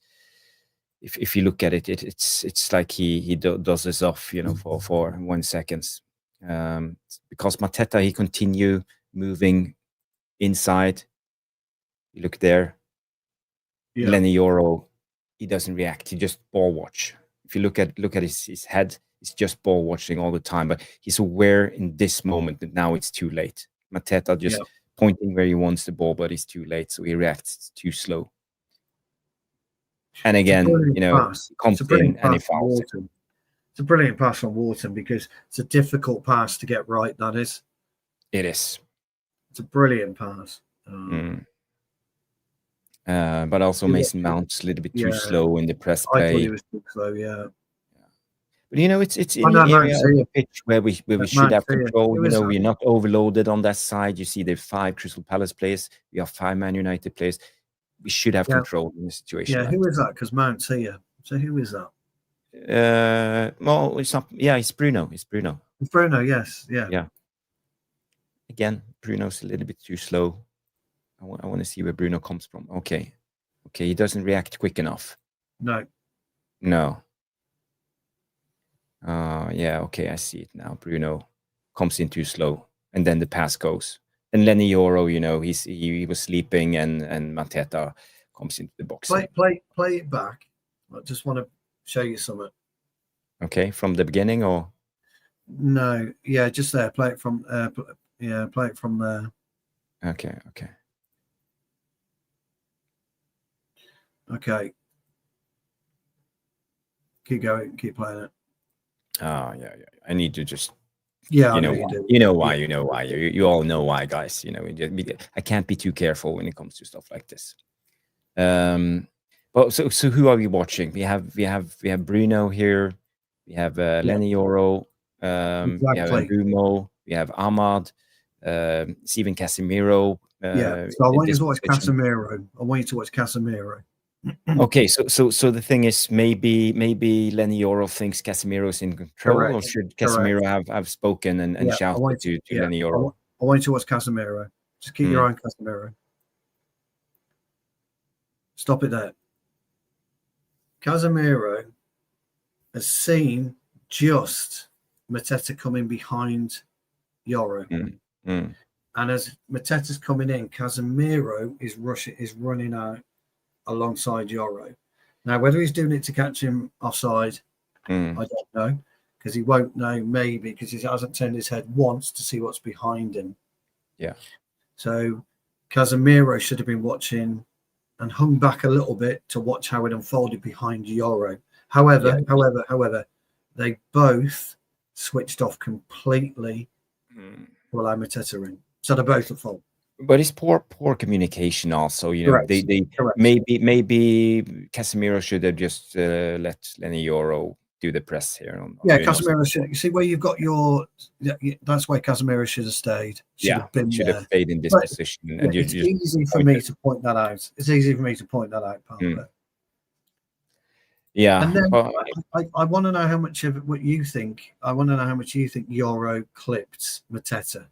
Speaker 1: If you look at it, it's like he does this off, you know, for 1 second, because Mateta, he continue moving inside. You look there, Lenny Yoro, he doesn't react. He just ball watch. If you look at his head, he's just ball watching all the time. But he's aware in this moment that now it's too late. Mateta just pointing where he wants the ball, but it's too late, so he reacts too slow. And again, you know, comes in and he fouls it.
Speaker 2: It's a brilliant pass from Wharton because it's a difficult pass to get right. That is.
Speaker 1: It is.
Speaker 2: It's a brilliant pass.
Speaker 1: But also Mason Mount's a little bit too slow in the press play.
Speaker 2: I thought he was too slow. Yeah.
Speaker 1: But you know, it's in the area of the pitch where we should have control. You know, we're not overloaded on that side. You see, there are 5 Crystal Palace players. We have 5 Man United players. We should have control in the situation.
Speaker 2: Yeah, who is that? Because Mount's here. So who is that?
Speaker 1: Well, it's not. Yeah, it's Bruno. It's Bruno.
Speaker 2: It's Bruno. Yes. Yeah.
Speaker 1: Again, Bruno's a little bit too slow. I want to see where Bruno comes from. Okay, he doesn't react quick enough.
Speaker 2: No.
Speaker 1: Yeah. Okay, I see it now. Bruno comes in too slow, and then the pass goes. And Lenny Yoro, you know, he was sleeping, and Mateta comes into the box.
Speaker 2: Play it back I just want to show you something.
Speaker 1: Okay, from the beginning or?
Speaker 2: No, yeah, just there. Play it from play it from there.
Speaker 1: Okay.
Speaker 2: Okay. Keep going. Keep playing it.
Speaker 1: Oh, yeah. I need to just.
Speaker 2: Yeah,
Speaker 1: You
Speaker 2: I
Speaker 1: know
Speaker 2: know
Speaker 1: why.
Speaker 2: you do.
Speaker 1: You know why.
Speaker 2: Yeah.
Speaker 1: You know why. You all know why, guys. I can't be too careful when it comes to stuff like this. But so who are we watching? We have Bruno here. We have Lenny Yoro. We have
Speaker 2: Exactly.
Speaker 1: Bruno. We have Ahmad. Steven Casemiro.
Speaker 2: Yeah. So I want you to watch Casemiro. I want you to watch Casemiro.
Speaker 1: Okay, so the thing is, maybe Lenny Yoro thinks Casemiro's in control,
Speaker 2: Correct.
Speaker 1: or should Casemiro have spoken and shouted to Lenny Yoro?
Speaker 2: I want you to watch Casemiro. Just keep your eye on Casemiro. Stop it there. Casemiro has seen just Mateta coming behind Yoro. And as Mateta's coming in, Casemiro is running out alongside Yoro. Now, whether he's doing it to catch him offside, I don't know, because he won't know, maybe because he hasn't turned his head once to see what's behind him.
Speaker 1: Yeah. So
Speaker 2: Casemiro should have been watching and hung back a little bit to watch how it unfolded behind Yoro. However, they both switched off completely to allow Mateta in. So they're both at fault.
Speaker 1: But it's poor communication also. They maybe Casemiro should have just let Lenny Yoro do the press here.
Speaker 2: Casemiro should. You see where you've got your. That's why Casemiro should have stayed. Should
Speaker 1: have stayed in this position. And
Speaker 2: it's easy for me to point that out. It's easy for me to point that out, Parker.
Speaker 1: Yeah.
Speaker 2: And then I want to know how much of what you think. I want to know how much you think Yoro clipped Mateta.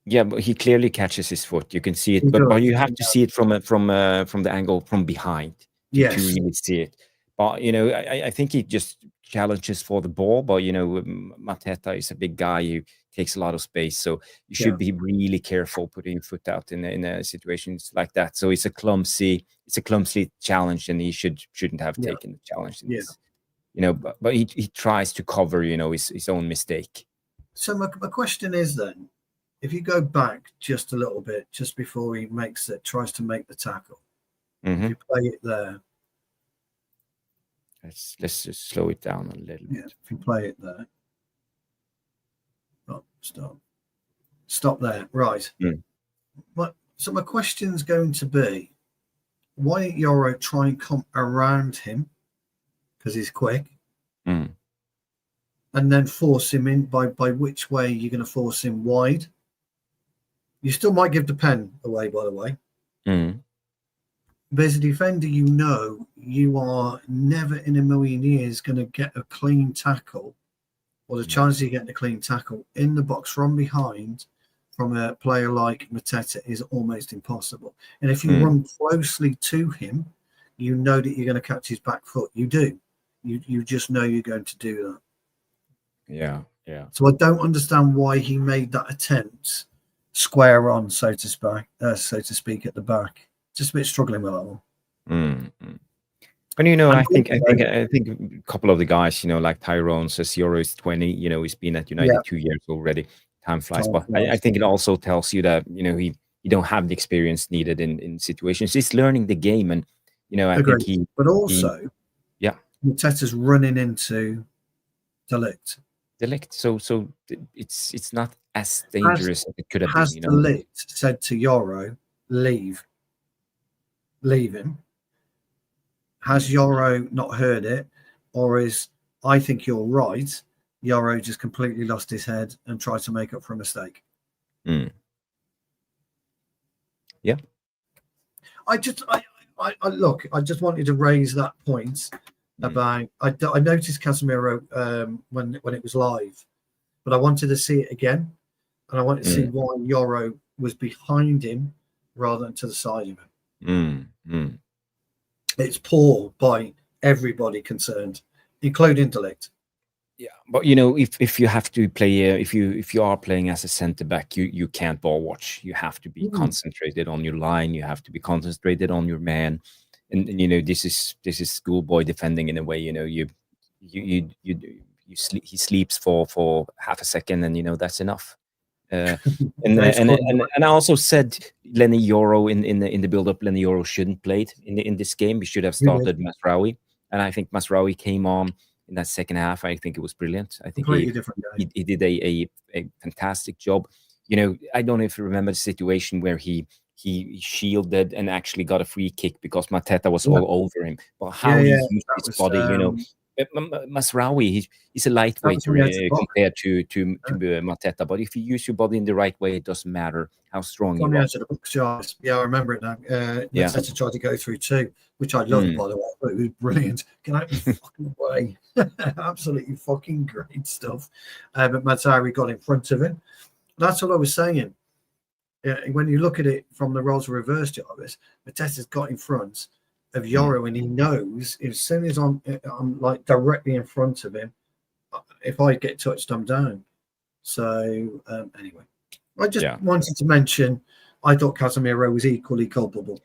Speaker 1: Yeah, but he clearly catches his foot. You can see it, but you have to see it from the angle from behind to really see it. But I think he just challenges for the ball. But Mateta is a big guy who takes a lot of space, so you should be really careful putting your foot out in situations like that. So it's a clumsy challenge, and he shouldn't have taken the challenge. But he tries to cover his own mistake.
Speaker 2: So my question is then, if you go back just a little bit, just before he tries to make the tackle, if you play it there.
Speaker 1: Let's just slow it down a little bit.
Speaker 2: If you play it there. Oh, stop there. Right. So my question's going to be, why don't Yoro try and come around him, because he's quick, and then force him in? By which way you're going to force him wide? You still might give the pen away, by the way. But as a defender, you are never in a million years going to get a clean tackle, or the chance of you getting a clean tackle in the box from behind from a player like Mateta is almost impossible. And if you run closely to him, you know that you're going to catch his back foot. You do. You just know you're going to do that.
Speaker 1: Yeah.
Speaker 2: So I don't understand why he made that attempt square on, so to speak, at the back. Just a bit struggling with that one.
Speaker 1: And I think a couple of the guys, like Tyrone says, Yoro is 20. He's been at United 2 years already. Time flies, but I think it also tells you that you don't have the experience needed in situations. He's learning the game, and I think
Speaker 2: But also, Mateta's running into Ligt.
Speaker 1: So it's not as dangerous as it could have been.
Speaker 2: Has Ligt said to Yoro, leave him? Has Yoro not heard it, or is, I think you're right, Yoro just completely lost his head and tried to make up for a mistake?
Speaker 1: Yeah.
Speaker 2: I just wanted to raise that point about. I noticed Casemiro when it was live, but I wanted to see it again, and I wanted to see why Yoro was behind him rather than to the side of him. It's poor by everybody concerned, including Ligt.
Speaker 1: Yeah, but if you have to play, if you are playing as a centre back, you can't ball watch. You have to be concentrated on your line. You have to be concentrated on your man. and this is schoolboy defending in a way. He sleeps for half a second, and that's enough. And I also said Lenny Yoro in the build up. Lenny Yoro shouldn't played in this game. He should have started Masraoui, and I think Masraoui came on in that second half. I think it was brilliant. I think
Speaker 2: completely different game.
Speaker 1: he did a fantastic job. I don't know if you remember the situation where he shielded and actually got a free kick because Mateta was all over him. But how he used his body, Masraoui, he's a lightweight compared to Mateta. But if you use your body in the right way, it doesn't matter how strong you are.
Speaker 2: The box jars. Yeah, I remember it now. Mateta tried to go through too, which I loved, by the way. But it was brilliant. Get out of the fucking way. Absolutely fucking great stuff. But Mateta got in front of him. That's what I was saying. When you look at it from the roles reversed, Jarvis, Mateta's got in front of Yoro, and he knows as soon as I'm like directly in front of him, if I get touched, I'm down. So anyway, I just wanted to mention I thought Casemiro was equally culpable.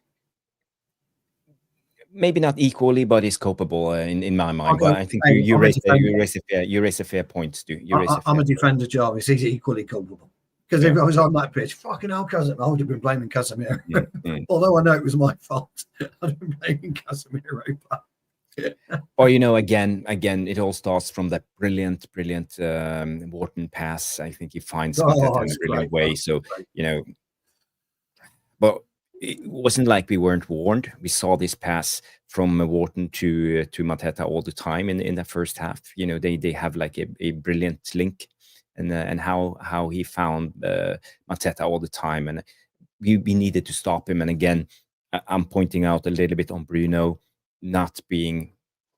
Speaker 1: Maybe not equally, but he's culpable in my mind. But I think you raise a fair point, Stu.
Speaker 2: I'm a defender, Jarvis. He's equally culpable. Because if I was on that pitch, fucking hell, Casemiro, I would have been blaming Casemiro. Although I know it was my fault, I'd have been blaming Casemiro.
Speaker 1: Or again, it all starts from that brilliant Wharton pass. I think he finds Mateta in a brilliant way. So but it wasn't like we weren't warned. We saw this pass from Wharton to Mateta all the time in the first half. They have like a brilliant link. And how he found Mateta all the time, and we needed to stop him. And again, I'm pointing out a little bit on Bruno not being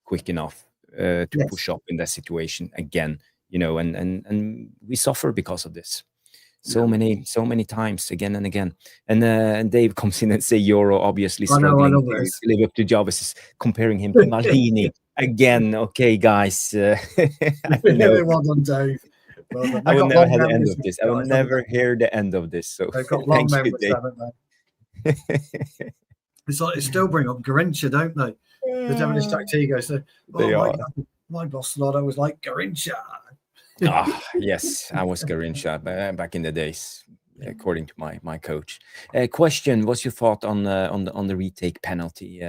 Speaker 1: quick enough to push up in that situation again. And we suffer because of this so many times again and again. And Dave comes in and say Yoro obviously struggling to live up to Jarvis, comparing him to Maldini again. Okay, guys,
Speaker 2: I know. Well done, Dave. Well,
Speaker 1: I will never hear the end of this. I will never hear the end of this. So
Speaker 2: they've got long memories, haven't they? It's like they still bring up Garrincha, don't they? The Devilish Tactigo. So my boss thought I was like Garrincha.
Speaker 1: Yes, I was Garrincha back in the days, according to my coach. Question: what's your thought on the retake penalty?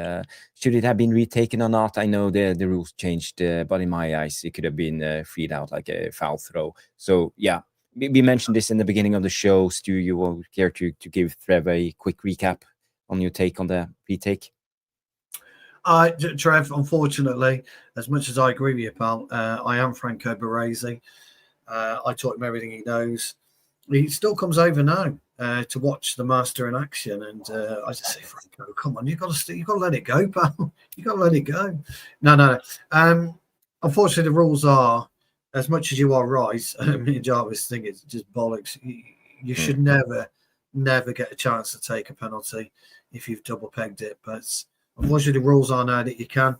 Speaker 1: Should it have been retaken or not? I know the rules changed, but in my eyes, it could have been freed out like a foul throw. So yeah, we mentioned this in the beginning of the show. Stu, you will care to give Trev a quick recap on your take on the retake?
Speaker 2: Trev, unfortunately, as much as I agree with you, pal, I am Franco Baresi. I taught him everything he knows. He still comes over now to watch the master in action, and I just say, Franco, come on, you got to let it go, pal. You got to let it go. No. Unfortunately, the rules are, as much as you are right. Me and Jarvis think it's just bollocks. You should never get a chance to take a penalty if you've double pegged it. But unfortunately, the rules are now that you can.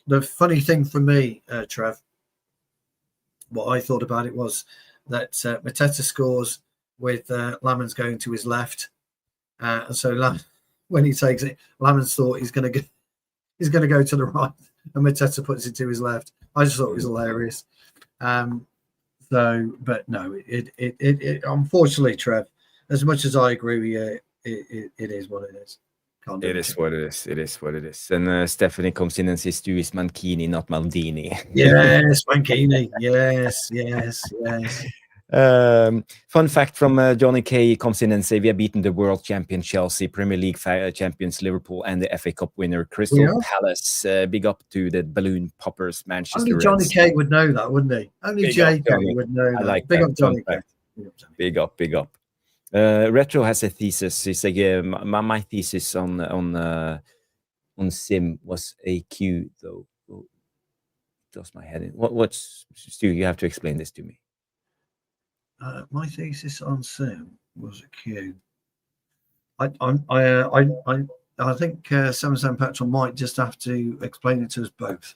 Speaker 2: The funny thing for me, Trev, what I thought about it was that Mateta scores with Lamens going to his left, and so when he takes it, Lamens thought he's going to go to the right, and Mateta puts it to his left. I just thought it was hilarious. But no, it unfortunately, Trev, as much as I agree with you, it is what it is.
Speaker 1: It is what it is. And Stephanie comes in and says, "Stu is Mancini, not Maldini."
Speaker 2: Yes, Mancini. Yes.
Speaker 1: Fun fact from Johnny K comes in and says, "We have beaten the world champion Chelsea, Premier League champions Liverpool, and the FA Cup winner Crystal Palace. Big up to the balloon poppers, Manchester."
Speaker 2: Only Johnny K would know that, wouldn't he? Only JK would know that.
Speaker 1: I like
Speaker 2: big
Speaker 1: that.
Speaker 2: Up Johnny K.
Speaker 1: Big up. Retro has a thesis. He's like, my thesis on Sim was a Q though. Oh, just my head in. What's Stu? You have to explain this to me.
Speaker 2: My thesis on Sim was a Q. I think Sam Petrol might just have to explain it to us both.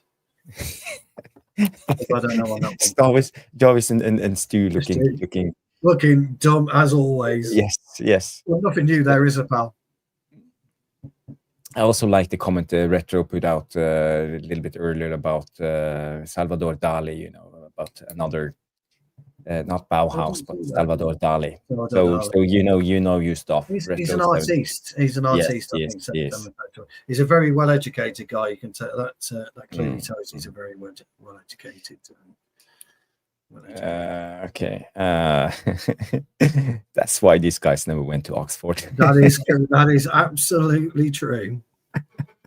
Speaker 2: I don't know on that one.
Speaker 1: Jarvis and Stu looking
Speaker 2: dumb as always.
Speaker 1: Yes.
Speaker 2: Well, nothing new there, is a pal.
Speaker 1: I also like the comment Retro put out a little bit earlier about Salvador Dali, you know, about another, not Bauhaus, but Salvador Dali. So you know your stuff.
Speaker 2: He's
Speaker 1: Retro
Speaker 2: an
Speaker 1: 70.
Speaker 2: artiste. He's an
Speaker 1: Yes,
Speaker 2: artiste. I
Speaker 1: yes,
Speaker 2: think.
Speaker 1: yes.
Speaker 2: He's a very well-educated guy. You can tell that. That clearly tells he's a very well-educated.
Speaker 1: Okay. That's why these guys never went to Oxford.
Speaker 2: That is absolutely true.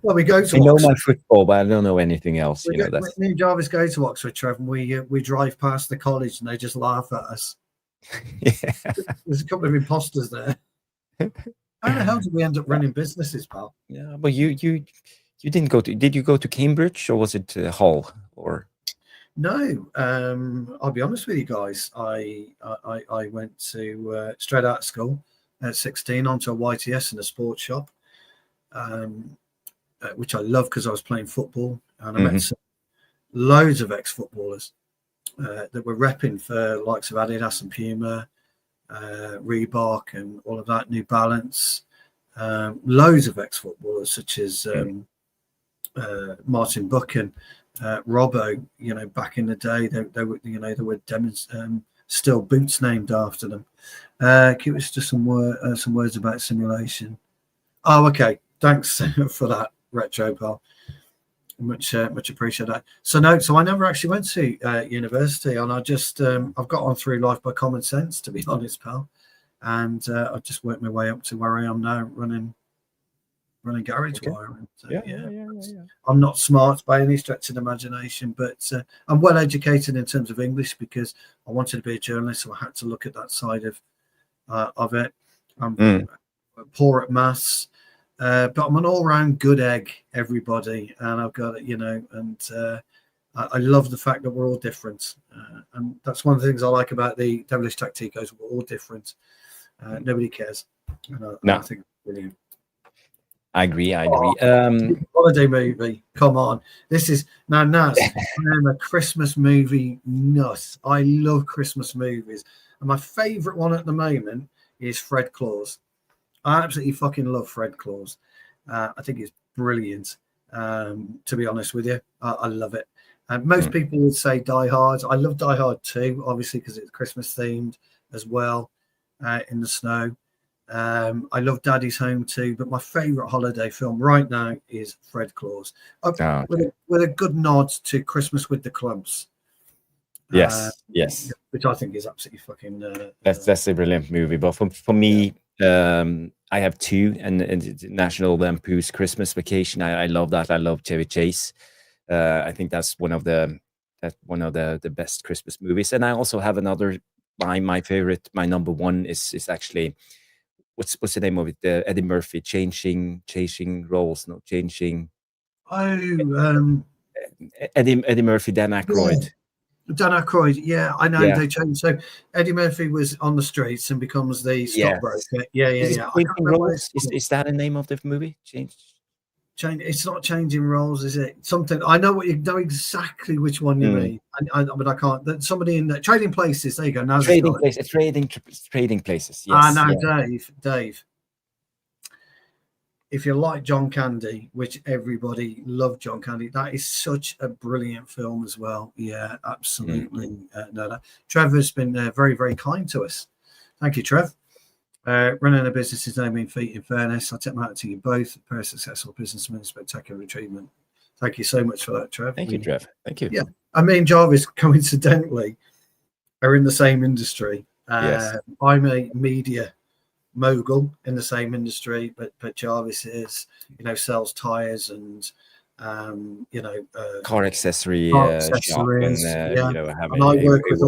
Speaker 2: Well, we go to.
Speaker 1: I know my football, but I don't know anything else. You know, that's
Speaker 2: me and Jarvis go to Oxford, Trev, and we drive past the college, and they just laugh at us.
Speaker 1: yeah.
Speaker 2: There's a couple of imposters there. How the hell did we end up running businesses, pal?
Speaker 1: Yeah, but you didn't go to. Did you go to Cambridge or was it Hull or?
Speaker 2: No, I'll be honest with you guys. I went to straight out of school at 16 onto a YTS in a sports shop, which I love because I was playing football, and I met loads of ex-footballers that were repping for likes of Adidas and Puma, Reebok, and all of that, New Balance. Loads of ex-footballers such as Martin Buchan. Robbo, you know, back in the day, they were, you know, there were still boots named after them. Give us just some words about simulation. Oh, okay. Thanks for that, Retro pal. Much appreciate that. So I never actually went to university, and I just I've got on through life by common sense, to be honest, pal. And I just worked my way up to where I am now, running garage wiring. So, yeah. I'm not smart by any stretch of the imagination, but I'm well educated in terms of English because I wanted to be a journalist, so I had to look at that side of it. I'm poor at maths, but I'm an all-round good egg, everybody, and I've got it, you know, and I love the fact that we're all different, and that's one of the things I like about the Devilish Tacticos. We're all different. Nobody cares. And I think it's brilliant.
Speaker 1: I agree.
Speaker 2: Holiday movie. Come on. This is now Naz. I am a Christmas movie nut. I love Christmas movies. And my favourite one at the moment is Fred Claus. I absolutely fucking love Fred Claus. I think it's brilliant. To be honest with you. I love it. Most people would say Die Hard. I love Die Hard too, obviously, because it's Christmas themed as well, in the snow. I love Daddy's Home too, but my favourite holiday film right now is Fred Claus, with a good nod to Christmas with the Clumps.
Speaker 1: Yes,
Speaker 2: which I think is absolutely fucking.
Speaker 1: That's a brilliant movie. But for me, I have two, and National Lampoon's Christmas Vacation. I love that. I love Chevy Chase. I think that's one of the best Christmas movies. And I also have another. My favorite, my number one is actually. What's the name of it? Eddie Murphy, changing roles, no changing. Eddie Murphy, Dan Aykroyd.
Speaker 2: Yeah. Dan Aykroyd, yeah, I know. Yeah. They changed. So Eddie Murphy was on the streets and becomes the stockbroker. Yeah.
Speaker 1: Is that the name of the movie? Change.
Speaker 2: It's not changing roles, is it? Something I know. What you know exactly which one you mean, but I can't. Somebody in the Trading Places. There you go. Now
Speaker 1: Trading Places. Trading Places. Yes.
Speaker 2: Now, Dave. If you like John Candy, which everybody loved John Candy, that is such a brilliant film as well. Yeah, absolutely. Trevor's been very, very kind to us. Thank you, Trev. Running a business is no mean feat, in fairness. I take my hat to you both. A pair of successful businessmen, spectacular achievement. Thank you so much for that, Trev.
Speaker 1: Thank you, Trev. Thank you.
Speaker 2: Yeah, I mean, Jarvis, coincidentally, are in the same industry.
Speaker 1: Yes.
Speaker 2: I'm a media mogul in the same industry, but Jarvis is, sells tires and,
Speaker 1: car accessories, shop and,
Speaker 2: and I work with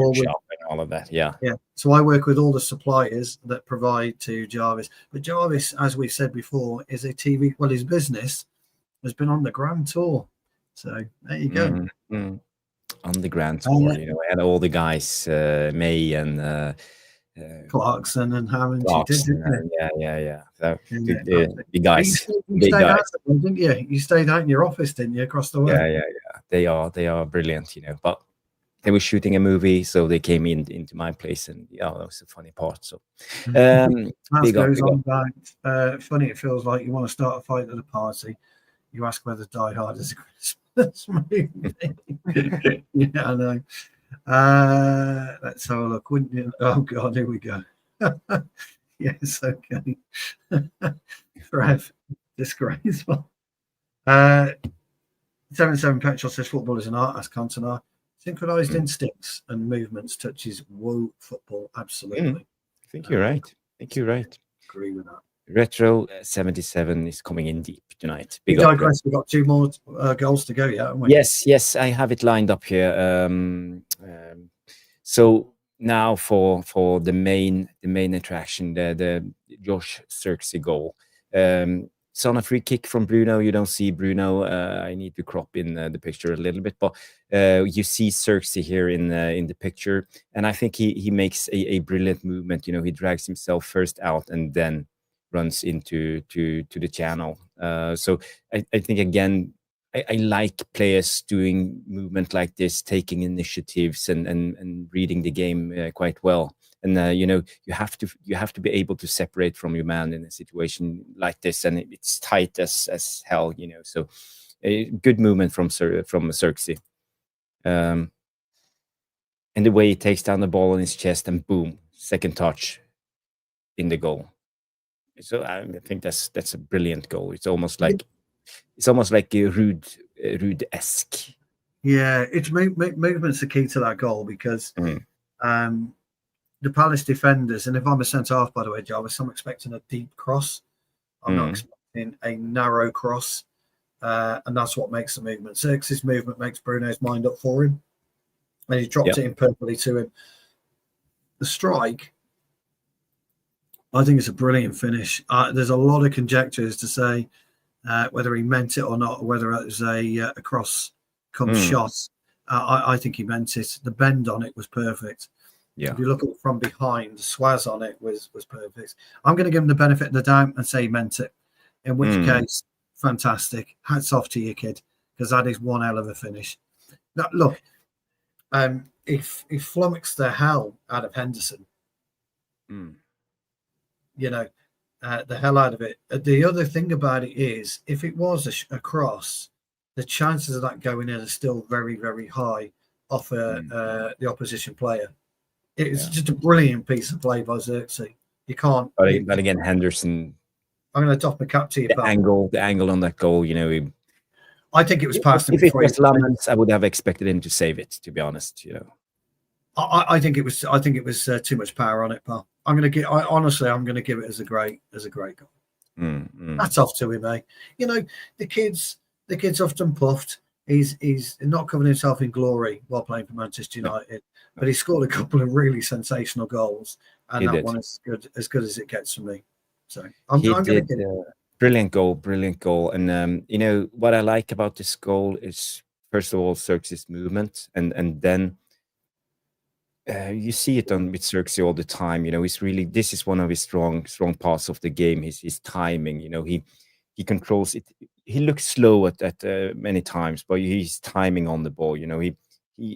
Speaker 1: all of that. Yeah.
Speaker 2: So I work with all the suppliers that provide to Jarvis. But Jarvis, as we said before, is a TV. Well, his business has been on the Grand Tour. So there you go.
Speaker 1: On the Grand Tour, and all the guys, May and
Speaker 2: Clarkson and Hammond.
Speaker 1: Yeah. So the guys,
Speaker 2: you stayed out, didn't you? You stayed out in your office, didn't you, across the way?
Speaker 1: Yeah. They are brilliant, But they were shooting a movie, so they came into my place, and that was a funny part. So,
Speaker 2: Mass
Speaker 1: big up,
Speaker 2: goes
Speaker 1: big
Speaker 2: on
Speaker 1: up.
Speaker 2: about funny. It feels like you want to start a fight at a party. You ask whether Die Hard is a Christmas movie. Yeah, I know. Let's have a look. Wouldn't you? Oh God, here we go. Yes, okay. Trev, disgraceful. 77 Petrol says football is an art, as Cantona. Synchronized instincts and movements touches whoa football. Absolutely.
Speaker 1: I think you're right.
Speaker 2: Agree with that.
Speaker 1: Retro 77 is coming in deep tonight.
Speaker 2: We
Speaker 1: Big up,
Speaker 2: digress. We've got 2 more goals to go, yeah, haven't we?
Speaker 1: Yes, I have it lined up here. So now for the main attraction, the Josh Zirkzee goal. It's on a free kick from Bruno. You don't see Bruno. I need to crop in the picture a little bit, but you see Zirkzee here in the picture, and I think he makes a brilliant movement. He drags himself first out and then runs into the channel. So I think again, I like players doing movement like this, taking initiatives and reading the game quite well. And you have to be able to separate from your man in a situation like this, and it's tight as hell. So a good movement from Zirkzee. And the way he takes down the ball on his chest and boom, second touch in the goal. So I think that's a brilliant goal. It's almost like a Rude-esque.
Speaker 2: Yeah, it's movement's the key to that goal because the Palace defenders, and if I'm a centre half, by the way, Jarvis, I'm expecting a deep cross. I'm not expecting a narrow cross, and that's what makes the movement. Zirkzee's movement makes Bruno's mind up for him, and he dropped it in perfectly to him. The strike, I think it's a brilliant finish. There's a lot of conjectures to say whether he meant it or not, or whether it was a cross come shot. I think he meant it. The bend on it was perfect.
Speaker 1: Yeah.
Speaker 2: If you look at it from behind, the swaz on it was perfect. I'm going to give him the benefit of the doubt and say he meant it. In which case, fantastic. Hats off to you, kid, because that is one hell of a finish. Now, look, if flummoxed the hell out of Henderson, the hell out of it. The other thing about it is, if it was a cross, the chances of that going in are still very, very high off the opposition player. It's just a brilliant piece of play by Zirkzee. You can't.
Speaker 1: But again, Henderson.
Speaker 2: I'm going to doff my cap to you.
Speaker 1: The angle on that goal.
Speaker 2: I think it was past him.
Speaker 1: If it was Lammens, I would have expected him to save it. To be honest,
Speaker 2: I think it was. I think it was too much power on it, pal. I'm going to give it as a great goal. That's off to him, eh? The kid's often puffed. He's not covered himself in glory while playing for Manchester United, but he scored a couple of really sensational goals, and that one is good as it gets for me. So I'm going to give it.
Speaker 1: Brilliant goal. And what I like about this goal is, first of all, Zirkzee's movement, and then you see it with Zirkzee all the time. This is one of his strong parts of the game. His timing. He controls it. He looks slow at many times, but he's timing on the ball. He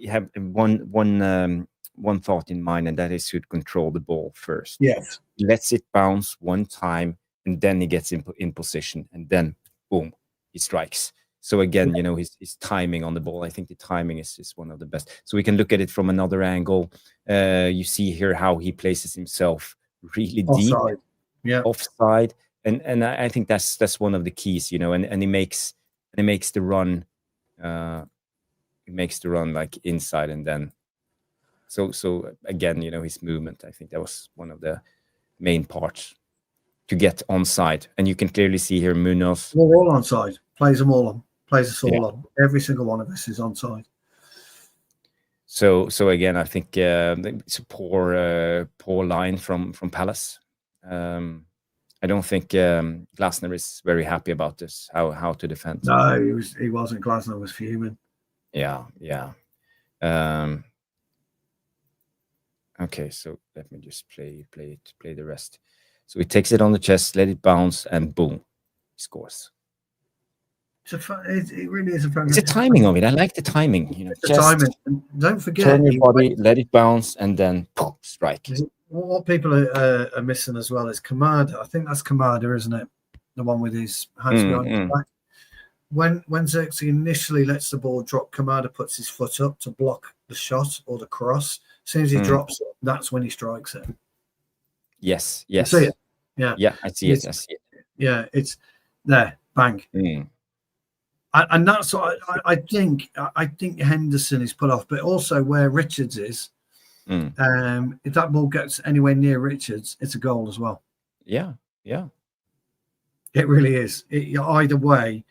Speaker 1: have one thought in mind, and that is to control the ball first.
Speaker 2: Yes,
Speaker 1: he lets it bounce one time, and then he gets in position, and then boom, he strikes. So again, his timing on the ball. I think the timing is one of the best. So we can look at it from another angle. You see here how he places himself really
Speaker 2: offside.
Speaker 1: Deep, offside. And I think that's one of the keys, and he makes the run, like inside, and then so again, his movement. I think that was one of the main parts to get onside, and you can clearly see here Munoz.
Speaker 2: We're all onside. Plays them all on. Plays us all on. Every single one of us is onside.
Speaker 1: So again, I think it's a poor line from Palace. I don't think Glasner is very happy about this. How to defend?
Speaker 2: No, he wasn't. Glasner was fuming.
Speaker 1: Yeah. Okay, so let me just play the rest. So he takes it on the chest, let it bounce, and boom, he scores.
Speaker 2: It really is a fun.
Speaker 1: It's the timing of it. I like the timing. You know,
Speaker 2: The
Speaker 1: just
Speaker 2: timing. And don't forget,
Speaker 1: turn your body, let it bounce, and then poof, strike.
Speaker 2: what people are missing as well is Kamada. I think that's Kamada, isn't it? The one with his hands behind his back. When Zirkzee initially lets the ball drop, Kamada puts his foot up to block the shot or the cross. As soon as he drops it, that's when he strikes it.
Speaker 1: Yes.
Speaker 2: You see it? Yeah.
Speaker 1: Yeah, I see it.
Speaker 2: Yeah, it's there. Bang. And that's what I think. I think Henderson is put off, but also where Richards is. If that ball gets anywhere near Richards, it's a goal as well.
Speaker 1: Yeah.
Speaker 2: It really is. Either way,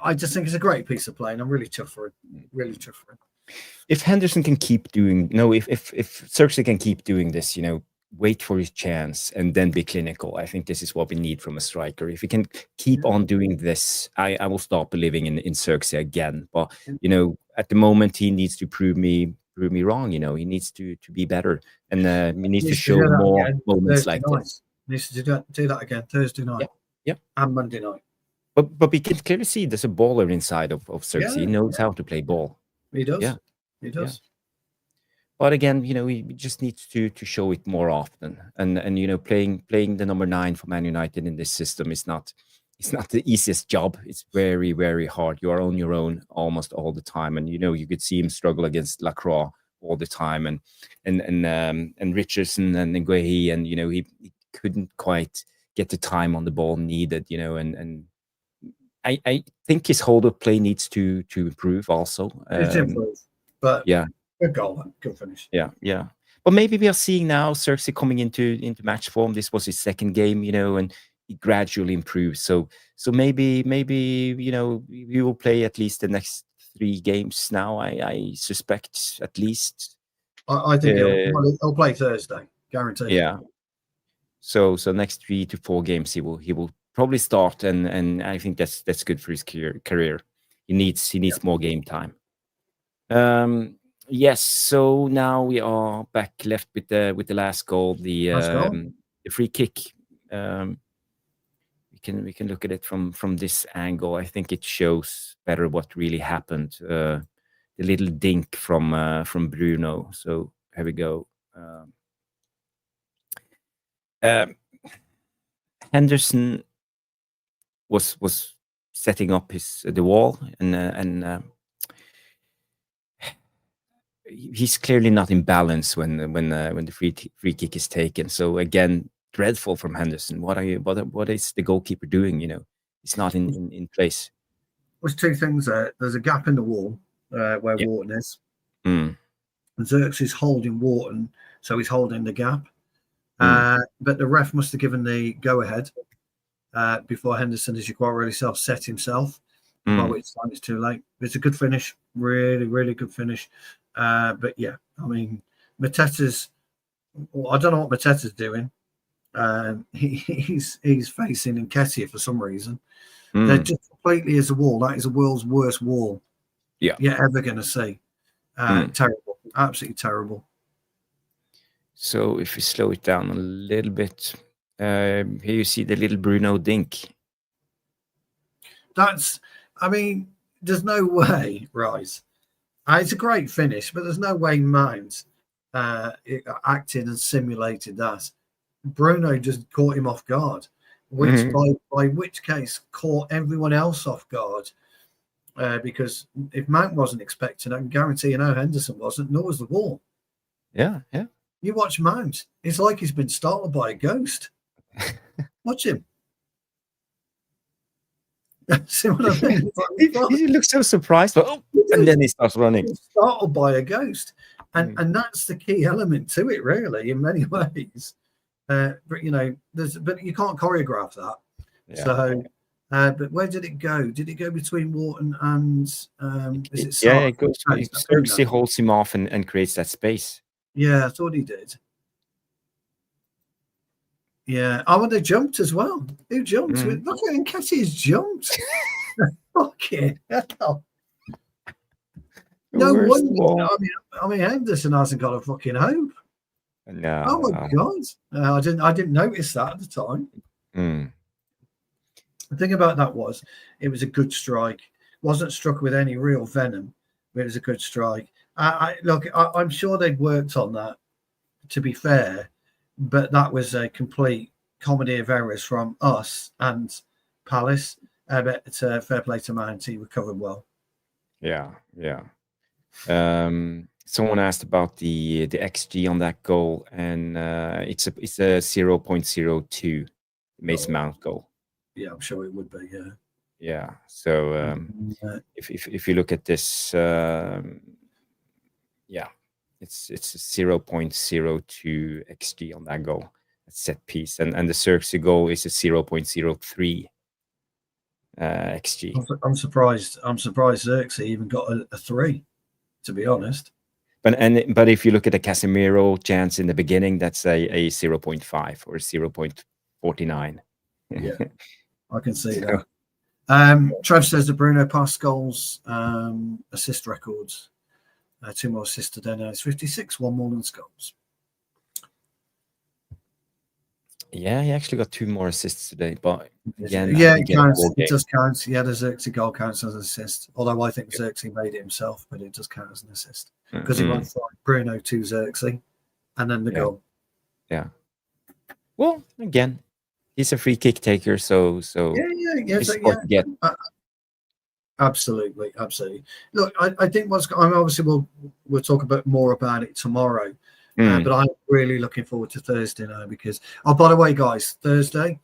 Speaker 2: I just think it's a great piece of play, and I'm really chuffed for it. Really chuffed for it.
Speaker 1: If Henderson can keep doing, if Zirkzee can keep doing this, wait for his chance and then be clinical. I think this is what we need from a striker. If he can keep on doing this, I will start believing in Zirkzee again. But at the moment, he needs to prove me wrong. He needs to be better, and he needs to show more moments like this.
Speaker 2: He needs to do that again Thursday night.
Speaker 1: Yeah.
Speaker 2: And Monday night.
Speaker 1: But we can clearly see there's a baller inside of Zirkzee. He knows how to play ball.
Speaker 2: He does.
Speaker 1: Yeah.
Speaker 2: He does.
Speaker 1: Yeah. But again, he just needs to show it more often. And playing the number 9 for Man United in this system is not the easiest job. It's very, very hard. You are on your own almost all the time. And you could see him struggle against Lacroix all the time, and Richardson and Nguehi, and he couldn't quite get the time on the ball needed, and I think his hold-up play needs to improve also.
Speaker 2: It's improved, but
Speaker 1: yeah.
Speaker 2: Good goal, good finish.
Speaker 1: Yeah. But maybe we are seeing now Zirkzee coming into match form. This was his second game, and he gradually improves. So maybe we will play at least the next 3 games now. I suspect at least.
Speaker 2: I think he'll play Thursday, guaranteed.
Speaker 1: Yeah. So next 3 to 4 games he will probably start, and I think that's good for his career. He needs more game time. Yes, so now we are back left with the last goal, the free kick. We can look at it from this angle. I think it shows better what really happened. The little dink from Bruno. So here we go. Henderson was setting up the wall, and he's clearly not in balance when the free kick is taken. So again, dreadful from Henderson. What is the goalkeeper doing? It's not in place.
Speaker 2: There's 2 things there. There's a gap in the wall where Wharton is. And Zirkzee's holding Wharton, so he's holding the gap. But the ref must have given the go-ahead before Henderson, as you quite rightly said, set himself. By which time it's too late. It's a good finish. Really, really good finish. But yeah, I mean, Mateta's. I don't know what Mateta's doing. He's facing Nketiah for some reason. They're just completely as a wall. That is the world's worst wall.
Speaker 1: Yeah,
Speaker 2: you're ever going to see. Terrible, absolutely terrible.
Speaker 1: So if we slow it down a little bit, here you see the little Bruno dink.
Speaker 2: I mean, there's no way, right? It's a great finish, but there's no way Mount acted and simulated that. Bruno just caught him off guard, which by which case caught everyone else off guard. Because if Mount wasn't expecting it, I can guarantee Henderson wasn't, nor was the wall.
Speaker 1: Yeah.
Speaker 2: You watch Mount, it's like he's been startled by a ghost. Watch him. See what I mean?
Speaker 1: He looks so surprised, and then he starts running.
Speaker 2: He's startled by a ghost, and that's the key element to it, really, in many ways. But you can't choreograph that. Yeah. So, but where did it go? Did it go between Wharton and? Is it?
Speaker 1: Yeah, it goes. Zirkzee holds him off and creates that space.
Speaker 2: Yeah, I thought he did. Yeah. Oh, and they jumped as well. Who jumped? Look at Nketiah's jumped. Fucking hell. No wonder. I mean, Henderson hasn't got a fucking hope.
Speaker 1: No.
Speaker 2: Oh my God. I didn't notice that at the time. The thing about that was it was a good strike. Wasn't struck with any real venom, but it was a good strike. I'm sure they'd worked on that, to be fair, but that was a complete comedy of errors from us and Palace. But fair play to Mount, he recovered well.
Speaker 1: Yeah. Someone asked about the XG on that goal, and it's a 0.02 Mason Mount goal.
Speaker 2: Yeah, I'm sure it would be.
Speaker 1: Yeah. So if you look at this, it's a 0.02 XG on that goal, set piece, and the Zirkzee goal is a 0.03 XG.
Speaker 2: I'm surprised Zirkzee even got a 3, to be honest.
Speaker 1: But if you look at the Casemiro chance in the beginning, that's a 0.5 or 0.49.
Speaker 2: Yeah, I can see that. Trev says that Bruno passed goals, assist records. 2 more assists today. Now it's 56, 1 more than goals.
Speaker 1: Yeah, he actually got 2 more assists today, but again,
Speaker 2: it counts. It does count. Yeah, the Zirkzee goal counts as an assist. Although I think Zirkzee made it himself, but it does count as an assist because he went from Bruno to Zirkzee, and then the goal.
Speaker 1: Yeah. Well, again, he's a free kick taker, so yeah.
Speaker 2: Absolutely. Look, I think obviously we'll talk a bit more about it tomorrow. But I'm really looking forward to Thursday now because, by the way, guys, Thursday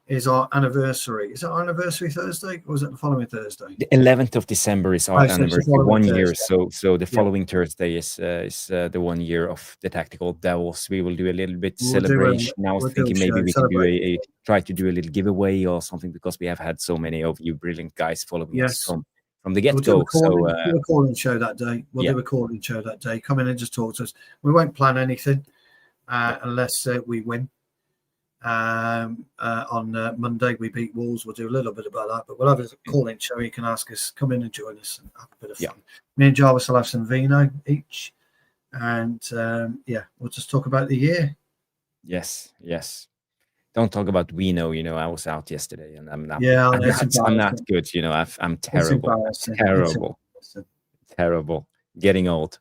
Speaker 2: is our anniversary. Is it our anniversary Thursday or is it the following Thursday?
Speaker 1: The 11th of December is our anniversary, 1 year. So the following Thursday is the 1 year of the Tactical Devils. We will do a little bit celebration. I was thinking maybe we can do try to do a little giveaway or something because we have had so many of you brilliant guys following us from the get-go.
Speaker 2: We'll do a call-in show that day. Do a call-in show that day. Come in and just talk to us. We won't plan anything unless we win. On Monday, we beat Wolves. We'll do a little bit about that, but we'll have a call-in show. You can ask us, come in and join us and have a bit of fun. Me and Jarvis will have some vino each. And we'll just talk about the year.
Speaker 1: Yes. Don't talk about vino. I was out yesterday and I'm not good. I'm terrible. Terrible. Getting old.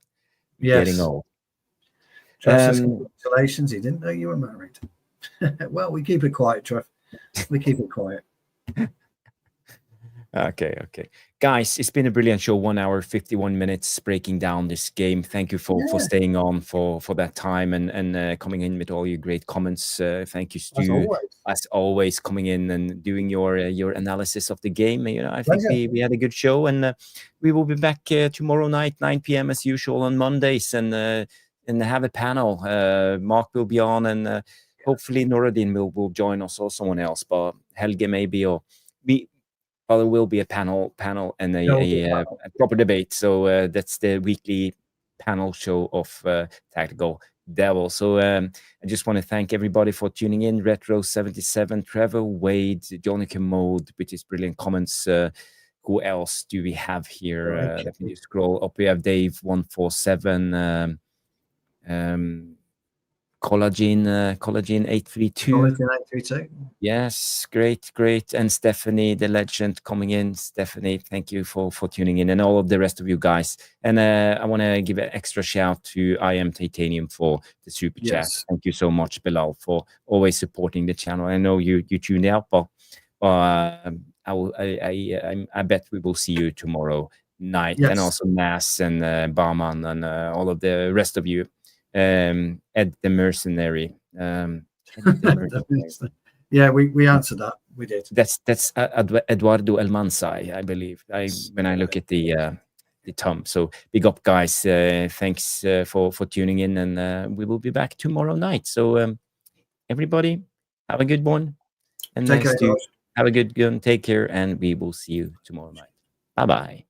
Speaker 1: Getting old.
Speaker 2: Congratulations. He didn't know you were married. Well, we keep it quiet, Trev. We keep it quiet.
Speaker 1: Okay. Guys, it's been a brilliant show. 1 hour, 51 minutes breaking down this game. Thank you for staying on for that time and coming in with all your great comments. Thank you, Stu. As always, coming in and doing your analysis of the game. I think we had a good show, and we will be back tomorrow night, 9 p.m. as usual on Mondays, and have a panel. Mark will be on, and hopefully Noradin will join us or someone else, but Helge maybe, or there will be a panel and a proper debate. So that's the weekly panel show of Tactical Devil. So I just want to thank everybody for tuning in. Retro77, Trevor, Wade, Johnny Commode with his brilliant comments. Who else do we have here? Let me just scroll up. We have Dave147, Collagen 832.
Speaker 2: Collagen 832.
Speaker 1: Yes, great. And Stephanie, the legend, coming in. Stephanie, thank you for tuning in, and all of the rest of you guys. And I want to give an extra shout to I Am Titanium for the super chat. Thank you so much, Bilal, for always supporting the channel. I know you tuned out, but I bet we will see you tomorrow night, and also Nas and Barman and all of the rest of you. Ed the Mercenary.
Speaker 2: Yeah, we answered that. We did.
Speaker 1: That's Eduardo Almanzai, I believe. When I look at the thumb. So big up, guys. Thanks for tuning in, and we will be back tomorrow night. So everybody, have a good one, and have a good one. Take care, and we will see you tomorrow night. Bye bye.